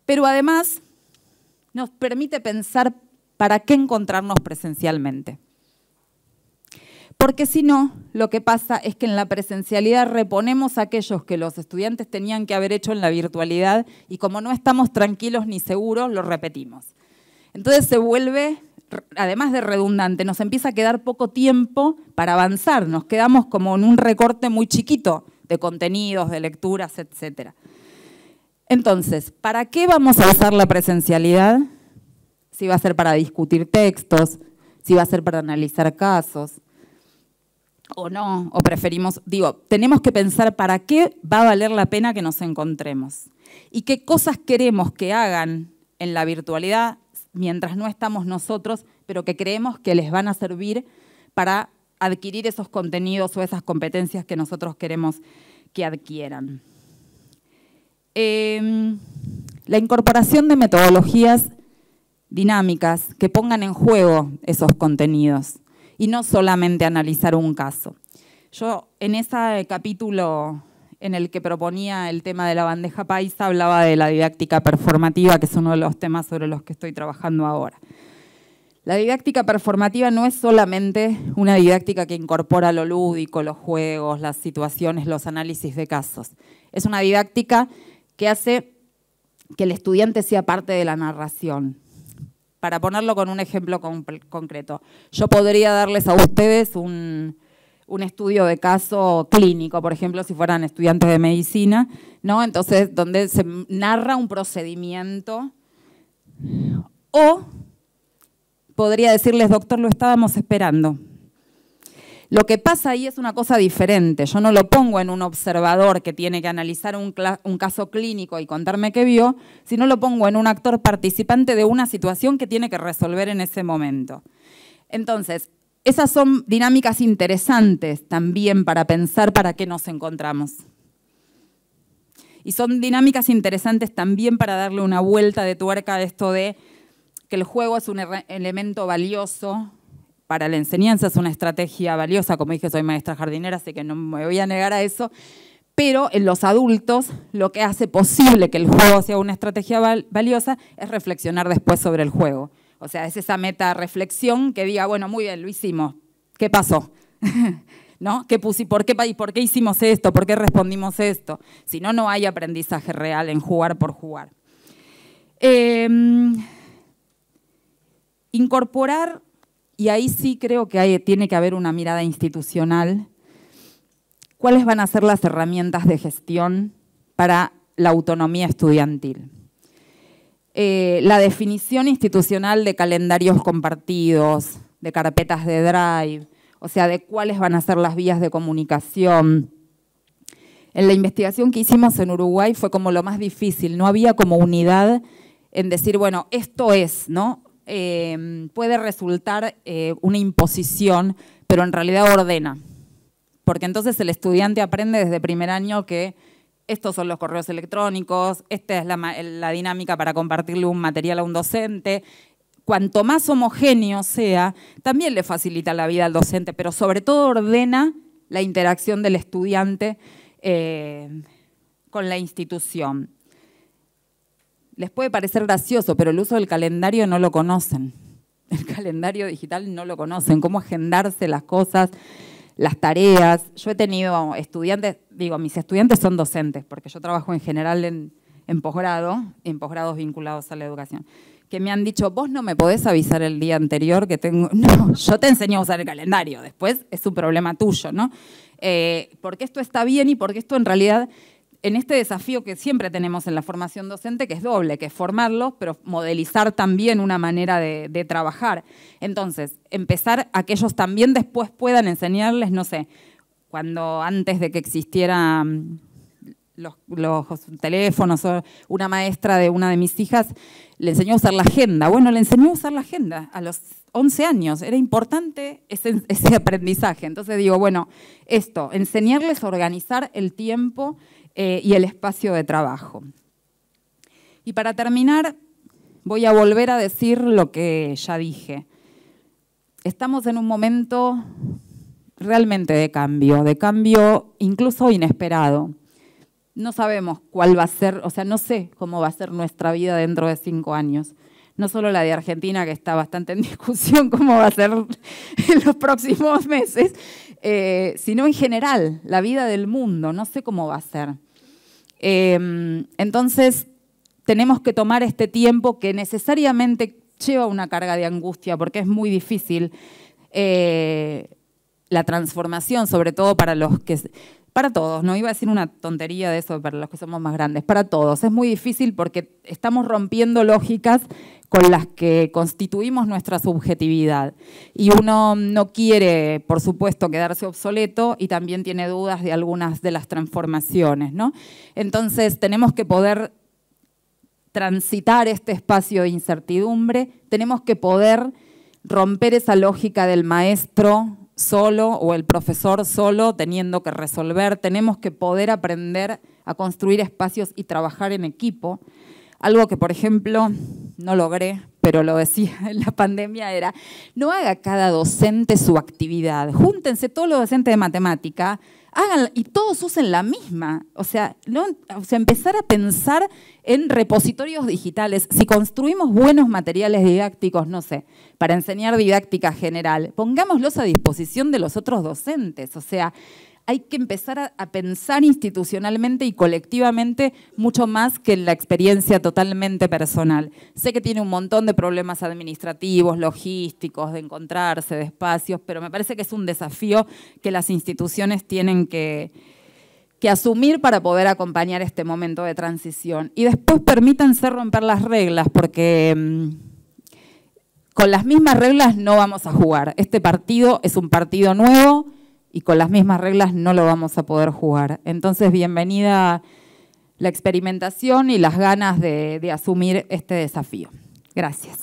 Pero además nos permite pensar para qué encontrarnos presencialmente. Porque si no, lo que pasa es que en la presencialidad reponemos aquellos que los estudiantes tenían que haber hecho en la virtualidad y como no estamos tranquilos ni seguros, lo repetimos. Entonces se vuelve, además de redundante, nos empieza a quedar poco tiempo para avanzar. Nos quedamos como en un recorte muy chiquito de contenidos, de lecturas, etc. Entonces, ¿para qué vamos a usar la presencialidad? Si va a ser para discutir textos, si va a ser para analizar casos, o no, o preferimos, tenemos que pensar para qué va a valer la pena que nos encontremos y qué cosas queremos que hagan en la virtualidad mientras no estamos nosotros, pero que creemos que les van a servir para adquirir esos contenidos o esas competencias que nosotros queremos que adquieran. La incorporación de metodologías dinámicas que pongan en juego esos contenidos y no solamente analizar un caso. Yo en ese capítulo en el que proponía el tema de la bandeja paisa hablaba de la didáctica performativa, que es uno de los temas sobre los que estoy trabajando ahora. La didáctica performativa no es solamente una didáctica que incorpora lo lúdico, los juegos, las situaciones, los análisis de casos. Es una didáctica que hace que el estudiante sea parte de la narración. Para ponerlo con un ejemplo concreto, yo podría darles a ustedes un estudio de caso clínico, por ejemplo, si fueran estudiantes de medicina, ¿no? Entonces, donde se narra un procedimiento, o podría decirles, doctor, lo estábamos esperando. Lo que pasa ahí es una cosa diferente. Yo no lo pongo en un observador que tiene que analizar un caso clínico y contarme qué vio, sino lo pongo en un actor participante de una situación que tiene que resolver en ese momento. Entonces, esas son dinámicas interesantes también para pensar para qué nos encontramos. Y son dinámicas interesantes también para darle una vuelta de tuerca a esto de que el juego es un elemento valioso para la enseñanza, es una estrategia valiosa. Como dije, soy maestra jardinera, así que no me voy a negar a eso. Pero en los adultos, lo que hace posible que el juego sea una estrategia valiosa es reflexionar después sobre el juego. O sea, es esa meta reflexión que diga, bueno, muy bien, lo hicimos. ¿Qué pasó? ¿No? ¿Por qué hicimos esto? ¿Por qué respondimos esto? Si no, no hay aprendizaje real en jugar por jugar. Incorporar, y ahí sí creo que tiene que haber una mirada institucional, ¿cuáles van a ser las herramientas de gestión para la autonomía estudiantil? La definición institucional de calendarios compartidos, de carpetas de Drive, o sea, de cuáles van a ser las vías de comunicación. En la investigación que hicimos en Uruguay fue como lo más difícil, no había como unidad en decir, bueno, esto es, ¿no? Puede resultar una imposición, pero en realidad ordena. Porque entonces el estudiante aprende desde primer año que estos son los correos electrónicos, esta es la dinámica para compartirle un material a un docente. Cuanto más homogéneo sea, también le facilita la vida al docente, pero sobre todo ordena la interacción del estudiante con la institución. Les puede parecer gracioso, pero el uso del calendario no lo conocen. El calendario digital no lo conocen. Cómo agendarse las cosas, las tareas. Yo he tenido estudiantes, mis estudiantes son docentes, porque yo trabajo en general en posgrado, en posgrados vinculados a la educación, que me han dicho, vos no me podés avisar el día anterior que tengo... No, yo te enseño a usar el calendario, después es un problema tuyo, ¿no? Porque esto está bien y porque esto en realidad... En este desafío que siempre tenemos en la formación docente, que es doble, que es formarlos, pero modelizar también una manera de trabajar. Entonces, empezar a que ellos también después puedan enseñarles, no sé, cuando antes de que existieran los teléfonos, o una maestra de una de mis hijas le enseñó a usar la agenda. Bueno, le enseñó a usar la agenda a los 11 años. Era importante ese aprendizaje. Entonces digo, bueno, enseñarles a organizar el tiempo y el espacio de trabajo. Y para terminar, voy a volver a decir lo que ya dije. Estamos en un momento realmente de cambio incluso inesperado. No sabemos cuál va a ser, o sea, no sé cómo va a ser nuestra vida dentro de 5 años. no solo la de Argentina, que está bastante en discusión cómo va a ser en los próximos meses, sino en general, la vida del mundo, no sé cómo va a ser. Entonces, tenemos que tomar este tiempo que necesariamente lleva una carga de angustia, porque es muy difícil la transformación, sobre todo para los que... Para todos, no iba a decir una tontería de eso para los que somos más grandes, para todos. Es muy difícil porque estamos rompiendo lógicas con las que constituimos nuestra subjetividad. Y uno no quiere, por supuesto, quedarse obsoleto y también tiene dudas de algunas de las transformaciones, ¿no? Entonces tenemos que poder transitar este espacio de incertidumbre, tenemos que poder romper esa lógica del maestro solo o el profesor solo teniendo que resolver, tenemos que poder aprender a construir espacios y trabajar en equipo. Algo que, por ejemplo, no logré, pero lo decía en la pandemia, era no haga cada docente su actividad, júntense todos los docentes de matemática, háganla y todos usen la misma. O sea, empezar a pensar en repositorios digitales. Si construimos buenos materiales didácticos, no sé, para enseñar didáctica general, pongámoslos a disposición de los otros docentes. O sea, hay que empezar a pensar institucionalmente y colectivamente mucho más que en la experiencia totalmente personal. Sé que tiene un montón de problemas administrativos, logísticos, de encontrarse, de espacios, pero me parece que es un desafío que las instituciones tienen que asumir para poder acompañar este momento de transición. Y después permítanse romper las reglas, porque con las mismas reglas no vamos a jugar. Este partido es un partido nuevo, y con las mismas reglas no lo vamos a poder jugar. Entonces, bienvenida la experimentación y las ganas de asumir este desafío. Gracias.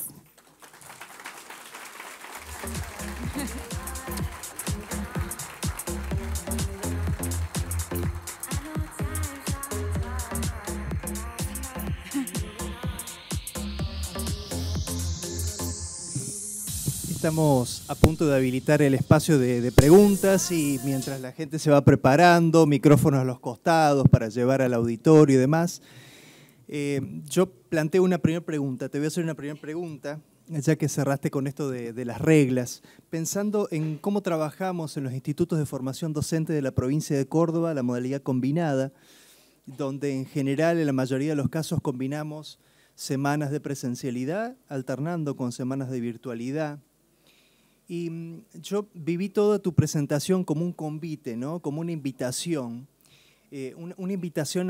Estamos a punto de habilitar el espacio de preguntas y mientras la gente se va preparando, micrófonos a los costados para llevar al auditorio y demás, yo planteo una primera pregunta. Te voy a hacer una primera pregunta, ya que cerraste con esto de las reglas. Pensando en cómo trabajamos en los institutos de formación docente de la provincia de Córdoba, la modalidad combinada, donde en general, en la mayoría de los casos, combinamos semanas de presencialidad, alternando con semanas de virtualidad. Y yo viví toda tu presentación como un convite, ¿no? Como una invitación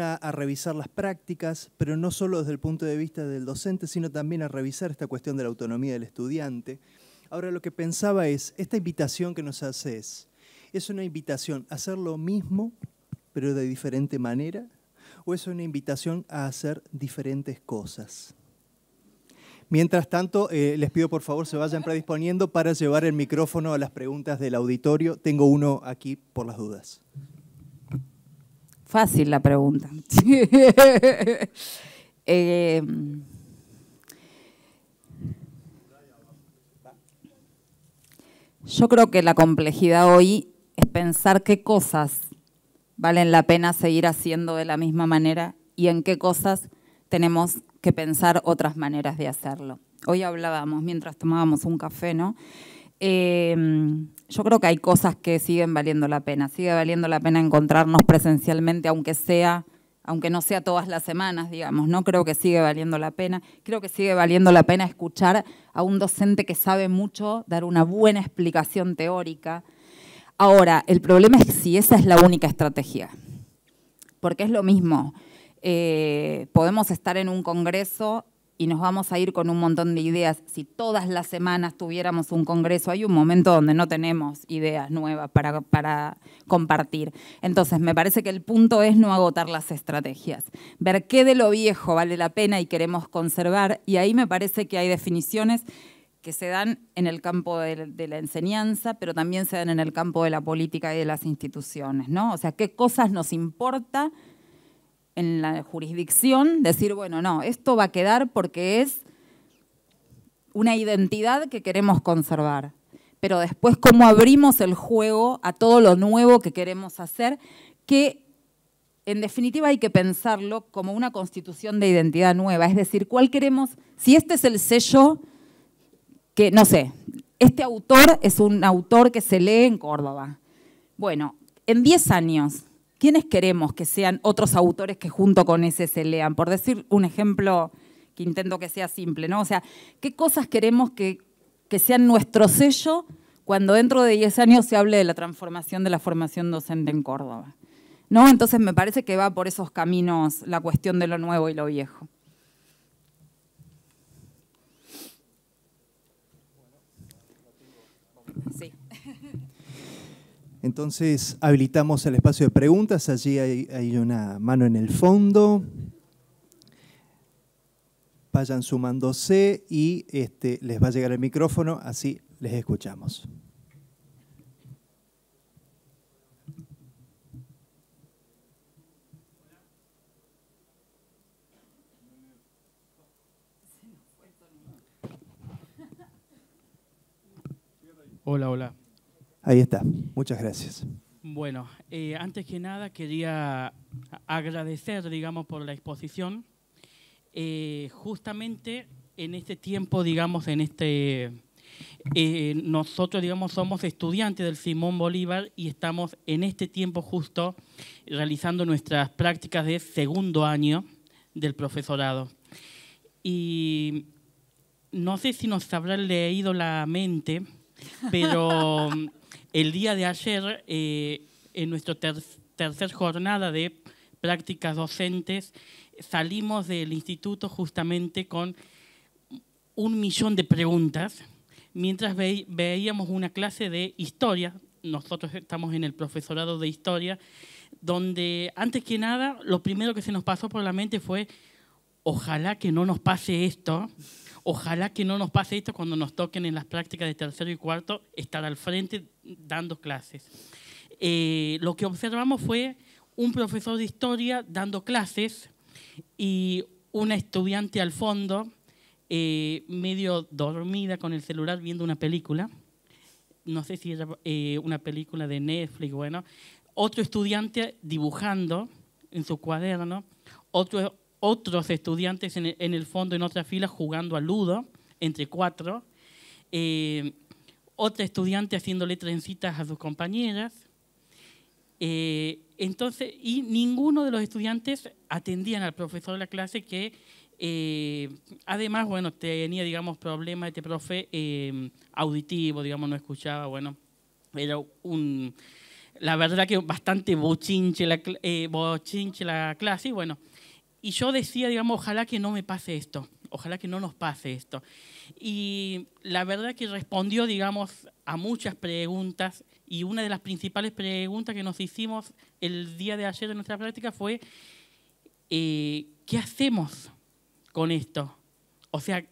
a revisar las prácticas, pero no solo desde el punto de vista del docente, sino también a revisar esta cuestión de la autonomía del estudiante. Ahora, lo que pensaba es, esta invitación que nos haces, ¿es una invitación a hacer lo mismo, pero de diferente manera? ¿O es una invitación a hacer diferentes cosas? Mientras tanto, les pido por favor se vayan predisponiendo para llevar el micrófono a las preguntas del auditorio. Tengo uno aquí por las dudas. Fácil la pregunta. Yo creo que la complejidad hoy es pensar qué cosas valen la pena seguir haciendo de la misma manera y en qué cosas tenemos que pensar otras maneras de hacerlo. Hoy hablábamos, mientras tomábamos un café, ¿no? Yo creo que hay cosas que siguen valiendo la pena. Sigue valiendo la pena encontrarnos presencialmente, aunque no sea todas las semanas, digamos, ¿no? Creo que sigue valiendo la pena. Creo que sigue valiendo la pena escuchar a un docente que sabe mucho, dar una buena explicación teórica. Ahora, el problema es si esa es la única estrategia. Porque es lo mismo. Podemos estar en un congreso y nos vamos a ir con un montón de ideas. Si todas las semanas tuviéramos un congreso, hay un momento donde no tenemos ideas nuevas para compartir. Entonces, me parece que el punto es no agotar las estrategias. Ver qué de lo viejo vale la pena y queremos conservar. Y ahí me parece que hay definiciones que se dan en el campo de la enseñanza, pero también se dan en el campo de la política y de las instituciones, ¿no? O sea, qué cosas nos importa en la jurisdicción, decir, bueno, no, esto va a quedar porque es una identidad que queremos conservar. Pero después, cómo abrimos el juego a todo lo nuevo que queremos hacer, que en definitiva hay que pensarlo como una constitución de identidad nueva, es decir, ¿cuál queremos? Si este es el sello que, no sé, este autor es un autor que se lee en Córdoba. Bueno, en 10 años, ¿quiénes queremos que sean otros autores que junto con ese se lean? Por decir un ejemplo que intento que sea simple, ¿no? O sea, ¿qué cosas queremos que sean nuestro sello cuando dentro de 10 años se hable de la transformación de la formación docente en Córdoba? ¿No? Entonces me parece que va por esos caminos la cuestión de lo nuevo y lo viejo. Sí. Entonces habilitamos el espacio de preguntas. Allí hay una mano en el fondo. Vayan sumándose y les va a llegar el micrófono, así les escuchamos. Hola, hola. Ahí está, muchas gracias. Bueno, antes que nada quería agradecer, digamos, por la exposición. Justamente en este tiempo, digamos, nosotros, digamos, somos estudiantes del Simón Bolívar y estamos en este tiempo justo realizando nuestras prácticas de segundo año del profesorado. Y no sé si nos habrá leído la mente, pero el día de ayer, en nuestra tercera jornada de prácticas docentes, salimos del instituto justamente con 1.000.000 de preguntas, mientras veíamos una clase de historia. Nosotros estamos en el profesorado de historia, donde antes que nada, lo primero que se nos pasó por la mente fue: ojalá que no nos pase esto. Ojalá que no nos pase esto cuando nos toquen en las prácticas de tercero y cuarto estar al frente dando clases. Lo que observamos fue un profesor de historia dando clases y una estudiante al fondo, medio dormida con el celular viendo una película. No sé si era una película de Netflix, bueno. Otro estudiante dibujando en su cuaderno, otros estudiantes en el fondo, en otra fila, jugando al ludo, entre 4. Otra estudiante haciéndole trencitas a sus compañeras. Entonces, y ninguno de los estudiantes atendían al profesor de la clase, que además, bueno, tenía, digamos, problemas de profe auditivo, digamos, no escuchaba, bueno, era la verdad que bastante bochinche la clase, y bueno. Y yo decía, digamos, ojalá que no me pase esto, ojalá que no nos pase esto. Y la verdad que respondió, digamos, a muchas preguntas, y una de las principales preguntas que nos hicimos el día de ayer en nuestra práctica fue: ¿qué hacemos con esto? O sea,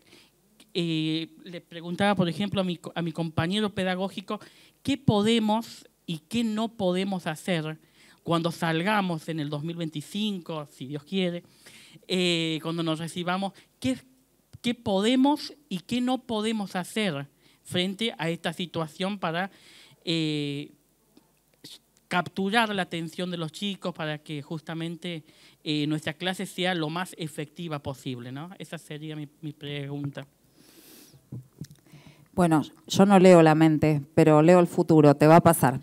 le preguntaba, por ejemplo, a mi compañero pedagógico, ¿qué podemos y qué no podemos hacer cuando salgamos en el 2025, si Dios quiere, cuando nos recibamos? ¿Qué podemos y qué no podemos hacer frente a esta situación para capturar la atención de los chicos, para que justamente nuestra clase sea lo más efectiva posible, ¿no? Esa sería mi pregunta. Bueno, yo no leo la mente, pero leo el futuro, te va a pasar.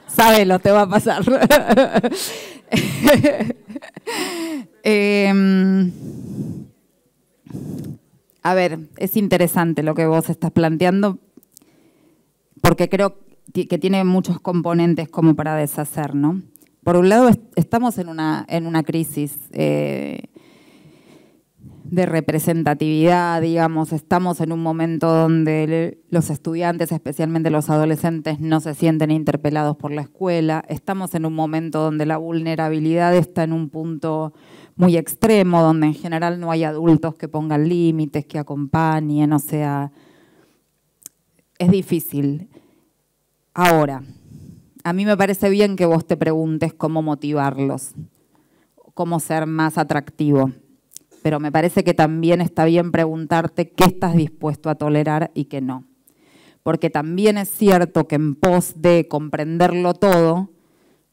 Sábelo, te va a pasar. A ver, es interesante lo que vos estás planteando, porque creo que tiene muchos componentes como para deshacer, ¿no? Por un lado, estamos en una crisis de representatividad, digamos. Estamos en un momento donde los estudiantes, especialmente los adolescentes, no se sienten interpelados por la escuela. Estamos en un momento donde la vulnerabilidad está en un punto muy extremo, donde en general no hay adultos que pongan límites, que acompañen, o sea, es difícil. Ahora, a mí me parece bien que vos te preguntes cómo motivarlos, cómo ser más atractivo. Pero me parece que también está bien preguntarte qué estás dispuesto a tolerar y qué no. Porque también es cierto que en pos de comprenderlo todo,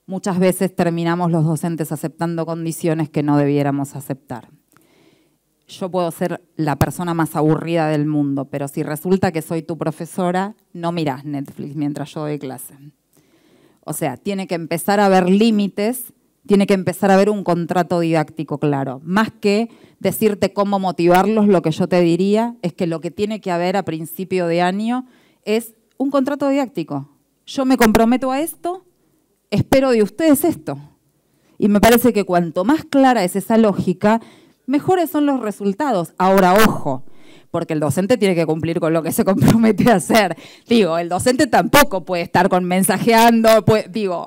muchas veces terminamos los docentes aceptando condiciones que no debiéramos aceptar. Yo puedo ser la persona más aburrida del mundo, pero si resulta que soy tu profesora, no mirás Netflix mientras yo doy clase. O sea, tiene que empezar a haber límites, tiene que empezar a haber un contrato didáctico claro. Más que decirte cómo motivarlos, lo que yo te diría es que lo que tiene que haber a principio de año es un contrato didáctico. Yo me comprometo a esto, espero de ustedes esto. Y me parece que cuanto más clara es esa lógica, mejores son los resultados. Ahora, ojo, porque el docente tiene que cumplir con lo que se compromete a hacer. Digo, el docente tampoco puede estar con mensajeando,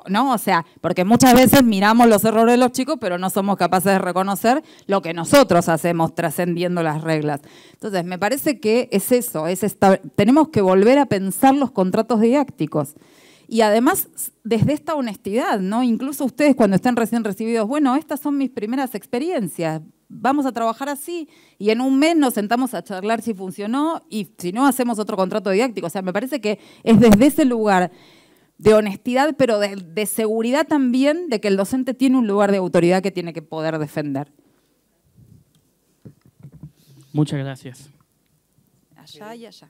¿no? O sea, porque muchas veces miramos los errores de los chicos, pero no somos capaces de reconocer lo que nosotros hacemos trascendiendo las reglas. Entonces, me parece que es eso, tenemos que volver a pensar los contratos didácticos. Y además, desde esta honestidad, ¿no? Incluso ustedes cuando estén recién recibidos, bueno, estas son mis primeras experiencias, vamos a trabajar así y en un mes nos sentamos a charlar si funcionó y si no, hacemos otro contrato didáctico. O sea, me parece que es desde ese lugar de honestidad, pero de seguridad también de que el docente tiene un lugar de autoridad que tiene que poder defender. Muchas gracias. Allá y allá.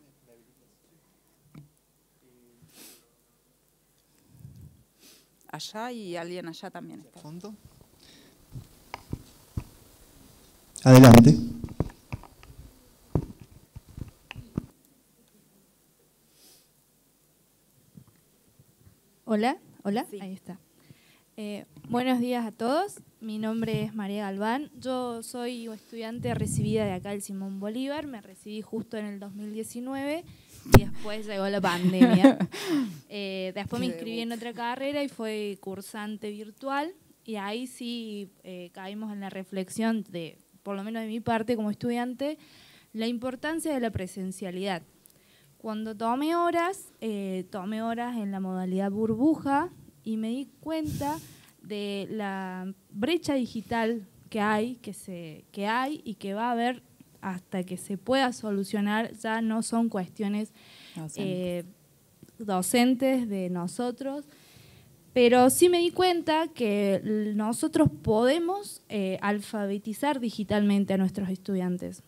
Allá y alguien allá también está. ¿Fondo? Adelante. Hola, hola, Sí. Ahí está. Buenos días a todos, mi nombre es María Galván, yo soy estudiante recibida de acá del Simón Bolívar, me recibí justo en el 2019 y después llegó la pandemia. Después me inscribí en otra carrera y fue cursante virtual y ahí sí caímos en la reflexión de, por lo menos de mi parte como estudiante, la importancia de la presencialidad. Cuando tomé horas en la modalidad burbuja y me di cuenta de la brecha digital que hay y que va a haber hasta que se pueda solucionar. Ya no son cuestiones docentes de nosotros, pero sí me di cuenta que nosotros podemos alfabetizar digitalmente a nuestros estudiantes.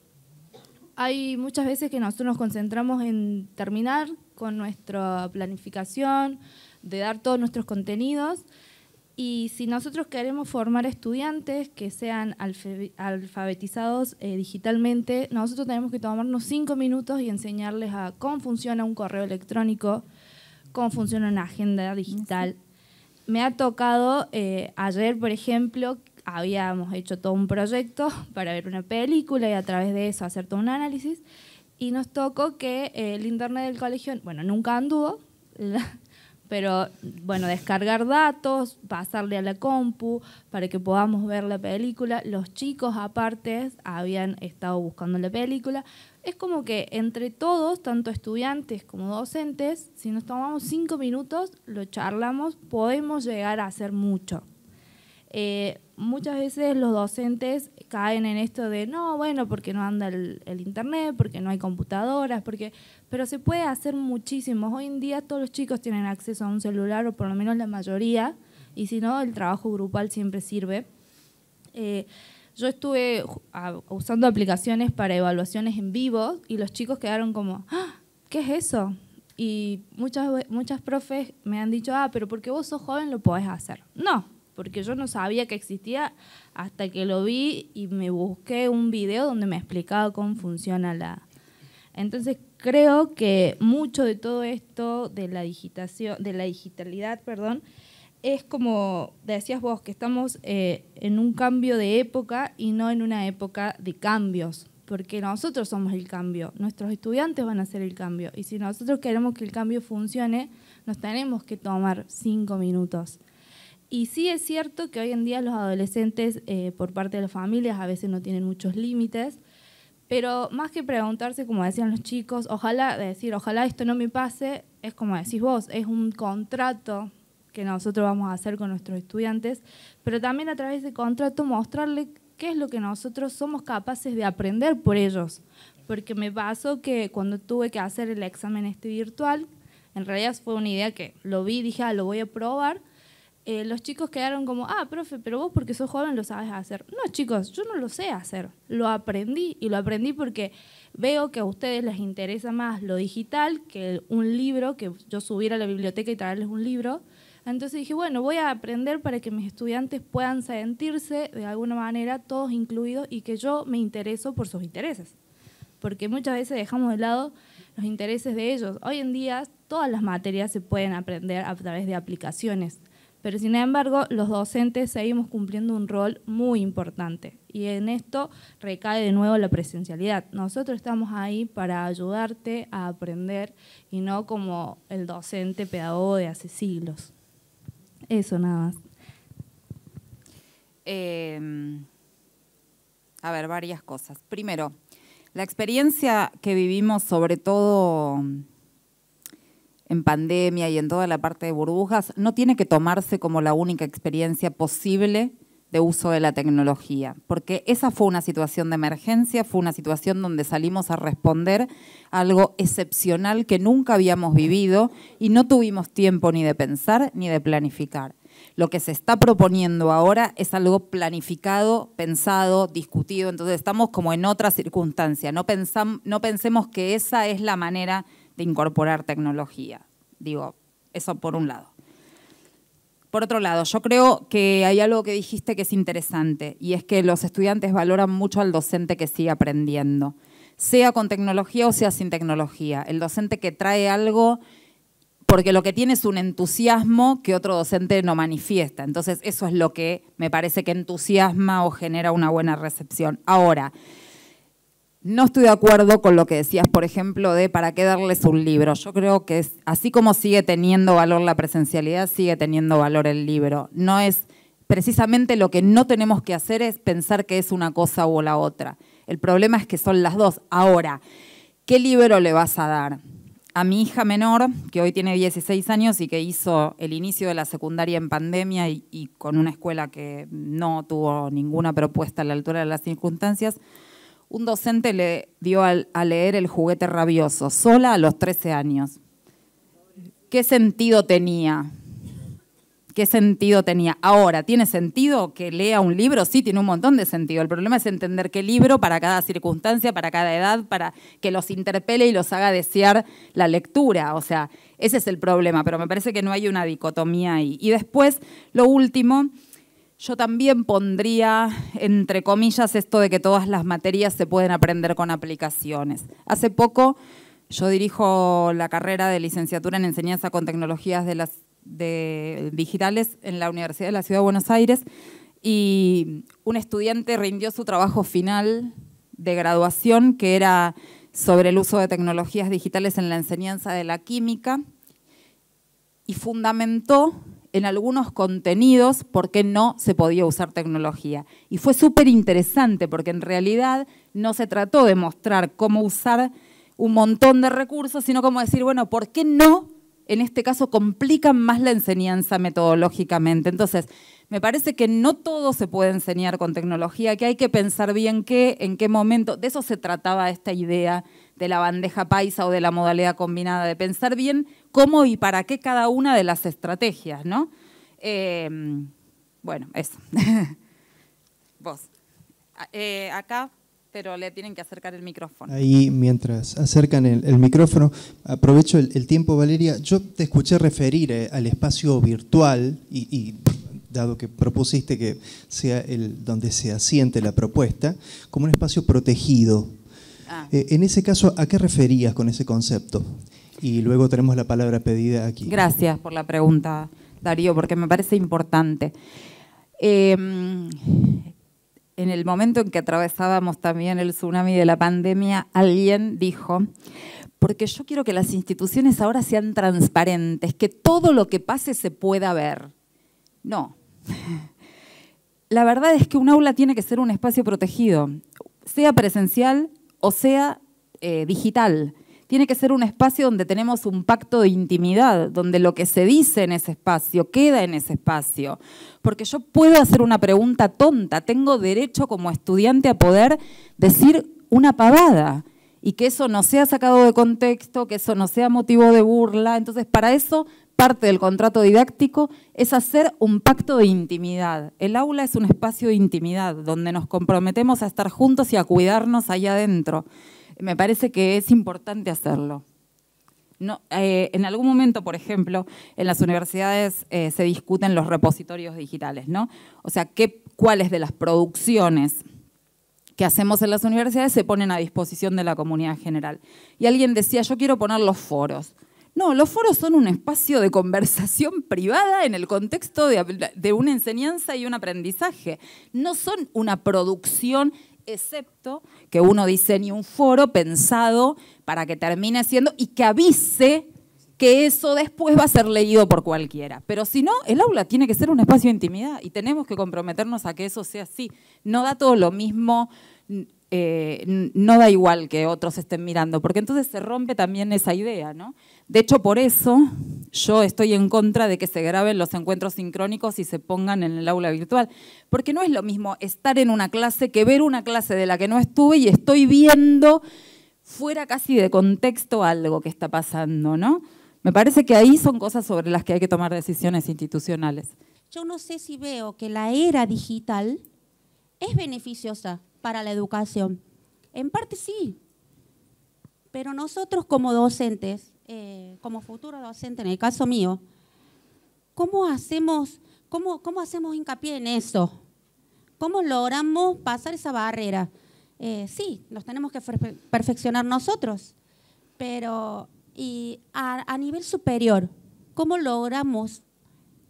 Hay muchas veces que nosotros nos concentramos en terminar con nuestra planificación, de dar todos nuestros contenidos, y si nosotros queremos formar estudiantes que sean alfabetizados digitalmente, nosotros tenemos que tomarnos 5 minutos y enseñarles a cómo funciona un correo electrónico, cómo funciona una agenda digital. Me ha tocado, ayer por ejemplo, habíamos hecho todo un proyecto para ver una película y a través de eso hacer todo un análisis, y nos tocó que el internet del colegio, bueno, nunca anduvo, pero bueno, descargar datos, pasarle a la compu para que podamos ver la película. Los chicos aparte habían estado buscando la película. Es como que entre todos, tanto estudiantes como docentes, si nos tomamos 5 minutos, lo charlamos, podemos llegar a hacer mucho. Muchas veces los docentes caen en esto de no, bueno, porque no anda el internet, porque no hay computadoras, pero se puede hacer muchísimo. Hoy en día todos los chicos tienen acceso a un celular, o por lo menos la mayoría, y si no, el trabajo grupal siempre sirve. Yo estuve usando aplicaciones para evaluaciones en vivo y los chicos quedaron como, ¡ah! ¿Qué es eso? Y muchas profes me han dicho, pero porque vos sos joven lo podés hacer. No, porque yo no sabía que existía hasta que lo vi y me busqué un video donde me explicaba cómo funciona Entonces creo que mucho de todo esto de la digitalidad, es como decías vos, que estamos en un cambio de época y no en una época de cambios, porque nosotros somos el cambio, nuestros estudiantes van a ser el cambio, y si nosotros queremos que el cambio funcione, nos tenemos que tomar 5 minutos. Y sí es cierto que hoy en día los adolescentes, por parte de las familias, a veces no tienen muchos límites, pero más que preguntarse, como decían los chicos, ojalá esto no me pase, es como decís vos, es un contrato que nosotros vamos a hacer con nuestros estudiantes, pero también a través de contrato mostrarle qué es lo que nosotros somos capaces de aprender por ellos. Porque me pasó que cuando tuve que hacer el examen virtual, en realidad fue una idea que lo vi y dije, lo voy a probar. los chicos quedaron como, profe, pero vos porque sos joven lo sabes hacer. No, chicos, yo no lo sé hacer. Lo aprendí, y lo aprendí porque veo que a ustedes les interesa más lo digital que un libro, que yo subir a la biblioteca y traerles un libro. Entonces dije, bueno, voy a aprender para que mis estudiantes puedan sentirse de alguna manera todos incluidos y que yo me intereso por sus intereses. Porque muchas veces dejamos de lado los intereses de ellos. Hoy en día todas las materias se pueden aprender a través de aplicaciones, pero sin embargo los docentes seguimos cumpliendo un rol muy importante y en esto recae de nuevo la presencialidad. Nosotros estamos ahí para ayudarte a aprender y no como el docente pedagogo de hace siglos. Eso nada más. A ver, varias cosas. Primero, la experiencia que vivimos, sobre todo en pandemia y en toda la parte de burbujas, no tiene que tomarse como la única experiencia posible de uso de la tecnología, porque esa fue una situación de emergencia, fue una situación donde salimos a responder a algo excepcional que nunca habíamos vivido y no tuvimos tiempo ni de pensar ni de planificar. Lo que se está proponiendo ahora es algo planificado, pensado, discutido, entonces estamos como en otra circunstancia, no pensemos que esa es la manera de incorporar tecnología. Digo, eso por un lado. Por otro lado, yo creo que hay algo que dijiste que es interesante y es que los estudiantes valoran mucho al docente que sigue aprendiendo, sea con tecnología o sea sin tecnología. El docente que trae algo porque lo que tiene es un entusiasmo que otro docente no manifiesta. Entonces, eso es lo que me parece que entusiasma o genera una buena recepción. Ahora, no estoy de acuerdo con lo que decías, por ejemplo, de para qué darles un libro. Yo creo que así como sigue teniendo valor la presencialidad, sigue teniendo valor el libro. No es precisamente lo que no tenemos que hacer es pensar que es una cosa o la otra. El problema es que son las dos. Ahora, ¿qué libro le vas a dar? A mi hija menor, que hoy tiene 16 años y que hizo el inicio de la secundaria en pandemia y con una escuela que no tuvo ninguna propuesta a la altura de las circunstancias, un docente le dio a leer El juguete rabioso, sola a los 13 años. ¿Qué sentido tenía? ¿Qué sentido tenía? Ahora, ¿tiene sentido que lea un libro? Sí, tiene un montón de sentido. El problema es entender qué libro para cada circunstancia, para cada edad, para que los interpele y los haga desear la lectura. O sea, ese es el problema, pero me parece que no hay una dicotomía ahí. Y después, lo último, yo también pondría, entre comillas, esto de que todas las materias se pueden aprender con aplicaciones. Hace poco yo dirijo la carrera de licenciatura en enseñanza con tecnologías digitales en la Universidad de la Ciudad de Buenos Aires y un estudiante rindió su trabajo final de graduación que era sobre el uso de tecnologías digitales en la enseñanza de la química y fundamentó en algunos contenidos por qué no se podía usar tecnología. Y fue súper interesante porque en realidad no se trató de mostrar cómo usar un montón de recursos, sino como decir, bueno, ¿por qué no? En este caso complican más la enseñanza metodológicamente. Entonces, me parece que no todo se puede enseñar con tecnología, que hay que pensar bien en qué momento. De eso se trataba esta idea de la bandeja paisa o de la modalidad combinada, de pensar bien cómo y para qué cada una de las estrategias, ¿no? Bueno, eso. Vos. Acá, pero le tienen que acercar el micrófono. Ahí, mientras acercan el micrófono, aprovecho el tiempo, Valeria. Yo te escuché referir al espacio virtual y dado que propusiste que sea donde se asiente la propuesta, como un espacio protegido. En ese caso, ¿a qué referías con ese concepto? Y luego tenemos la palabra pedida aquí. Gracias por la pregunta, Darío, porque me parece importante. En el momento en que atravesábamos también el tsunami de la pandemia, alguien dijo, porque yo quiero que las instituciones ahora sean transparentes, que todo lo que pase se pueda ver. No. La verdad es que un aula tiene que ser un espacio protegido, sea presencial o sea digital. Tiene que ser un espacio donde tenemos un pacto de intimidad, donde lo que se dice en ese espacio queda en ese espacio. Porque yo puedo hacer una pregunta tonta, tengo derecho como estudiante a poder decir una pavada y que eso no sea sacado de contexto, que eso no sea motivo de burla. Entonces, para eso parte del contrato didáctico es hacer un pacto de intimidad. El aula es un espacio de intimidad donde nos comprometemos a estar juntos y a cuidarnos ahí adentro. Me parece que es importante hacerlo. No, en algún momento, por ejemplo, en las universidades se discuten los repositorios digitales, ¿no? O sea, cuáles de las producciones que hacemos en las universidades se ponen a disposición de la comunidad general. Y alguien decía, yo quiero poner los foros. No, los foros son un espacio de conversación privada en el contexto de una enseñanza y un aprendizaje. No son una producción, excepto que uno diseñe un foro pensado para que termine siendo y que avise que eso después va a ser leído por cualquiera. Pero si no, el aula tiene que ser un espacio de intimidad y tenemos que comprometernos a que eso sea así. No da todo lo mismo, no da igual que otros estén mirando, porque entonces se rompe también esa idea, ¿no? De hecho, por eso yo estoy en contra de que se graben los encuentros sincrónicos y se pongan en el aula virtual, porque no es lo mismo estar en una clase que ver una clase de la que no estuve y estoy viendo fuera casi de contexto algo que está pasando, ¿no? Me parece que ahí son cosas sobre las que hay que tomar decisiones institucionales. Yo no sé si veo que la era digital es beneficiosa para la educación. En parte sí, pero nosotros como docentes, como futuro docente, en el caso mío, ¿cómo hacemos hincapié en eso? ¿Cómo logramos pasar esa barrera? Sí, nos tenemos que perfeccionar nosotros, pero y a nivel superior, ¿cómo logramos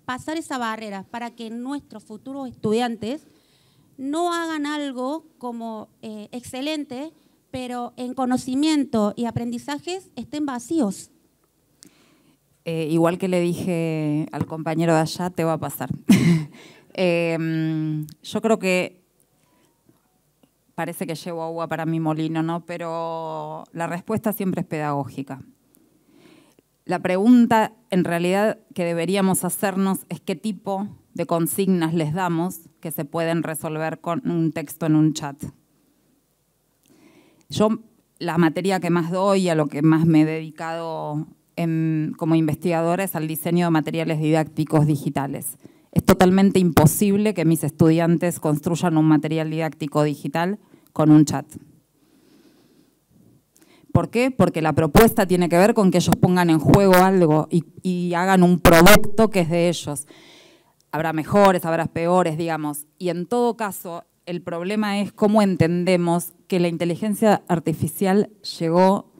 pasar esa barrera para que nuestros futuros estudiantes no hagan algo como excelente, pero en conocimiento y aprendizajes estén vacíos? Igual que le dije al compañero de allá, te va a pasar. Yo creo que parece que llevo agua para mi molino, ¿no? Pero la respuesta siempre es pedagógica. La pregunta, en realidad, que deberíamos hacernos es qué tipo de consignas les damos que se pueden resolver con un texto en un chat. Yo, la materia que más doy, a lo que más me he dedicado como investigadora, es al diseño de materiales didácticos digitales. Es totalmente imposible que mis estudiantes construyan un material didáctico digital con un chat. ¿Por qué? Porque la propuesta tiene que ver con que ellos pongan en juego algo y hagan un producto que es de ellos. Habrá mejores, habrá peores, digamos. Y en todo caso, el problema es cómo entendemos que la inteligencia artificial llegó,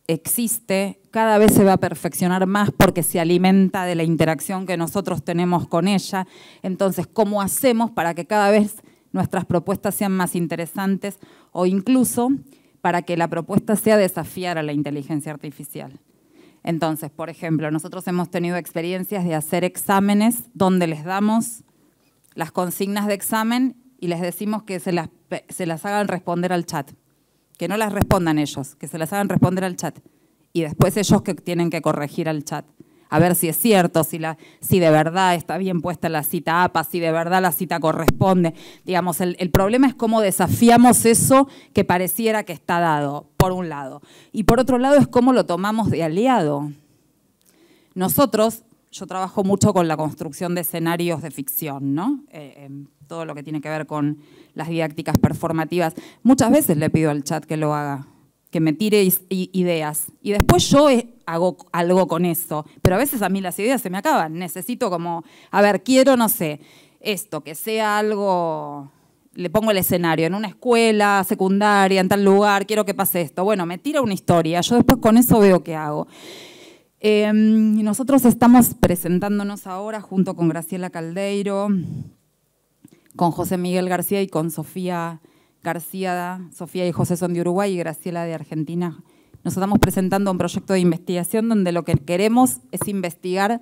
existe, cada vez se va a perfeccionar más porque se alimenta de la interacción que nosotros tenemos con ella. Entonces, ¿cómo hacemos para que cada vez nuestras propuestas sean más interesantes o incluso para que la propuesta sea desafiar a la inteligencia artificial? Entonces, por ejemplo, nosotros hemos tenido experiencias de hacer exámenes donde les damos las consignas de examen y les decimos que se las hagan responder al chat. Que no las respondan ellos, que se las hagan responder al chat. Y después ellos que tienen que corregir al chat. A ver si es cierto, si de verdad está bien puesta la cita APA, si de verdad la cita corresponde. Digamos, el problema es cómo desafiamos eso que pareciera que está dado, por un lado. Y por otro lado es cómo lo tomamos de aliado. Nosotros, yo trabajo mucho con la construcción de escenarios de ficción, ¿no? Todo lo que tiene que ver con las didácticas performativas. Muchas veces le pido al chat que lo haga, que me tire ideas. Y después yo hago algo con eso. Pero a veces a mí las ideas se me acaban. Necesito como, a ver, quiero, no sé, esto, que sea algo, le pongo el escenario, en una escuela secundaria, en tal lugar, quiero que pase esto. Bueno, me tira una historia, yo después con eso veo qué hago. Nosotros estamos presentándonos ahora junto con Graciela Caldeiro, con José Miguel García y con Sofía García. Sofía y José son de Uruguay y Graciela de Argentina. Nos estamos presentando un proyecto de investigación donde lo que queremos es investigar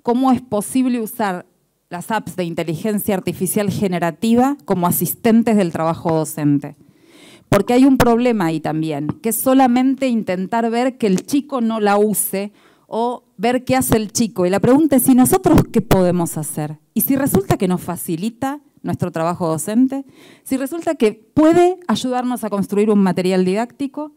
cómo es posible usar las apps de inteligencia artificial generativa como asistentes del trabajo docente. Porque hay un problema ahí también, que es solamente intentar ver que el chico no la use o ver qué hace el chico. Y la pregunta es, ¿y nosotros qué podemos hacer? Y si resulta que nos facilita nuestro trabajo docente, si resulta que puede ayudarnos a construir un material didáctico,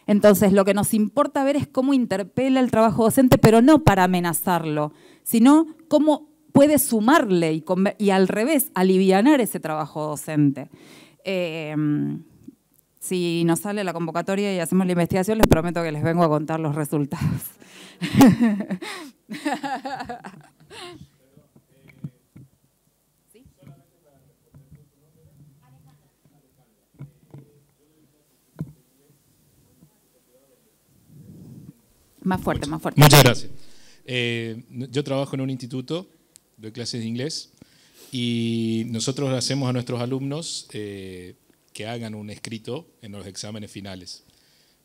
Entonces, lo que nos importa ver es cómo interpela el trabajo docente, pero no para amenazarlo, sino cómo puede sumarle y al revés, alivianar ese trabajo docente. Si nos sale la convocatoria y hacemos la investigación, les prometo que les vengo a contar los resultados. Más fuerte, más fuerte. Muchas gracias. Yo trabajo en un instituto, doy clases de inglés y nosotros hacemos a nuestros alumnos que hagan un escrito en los exámenes finales.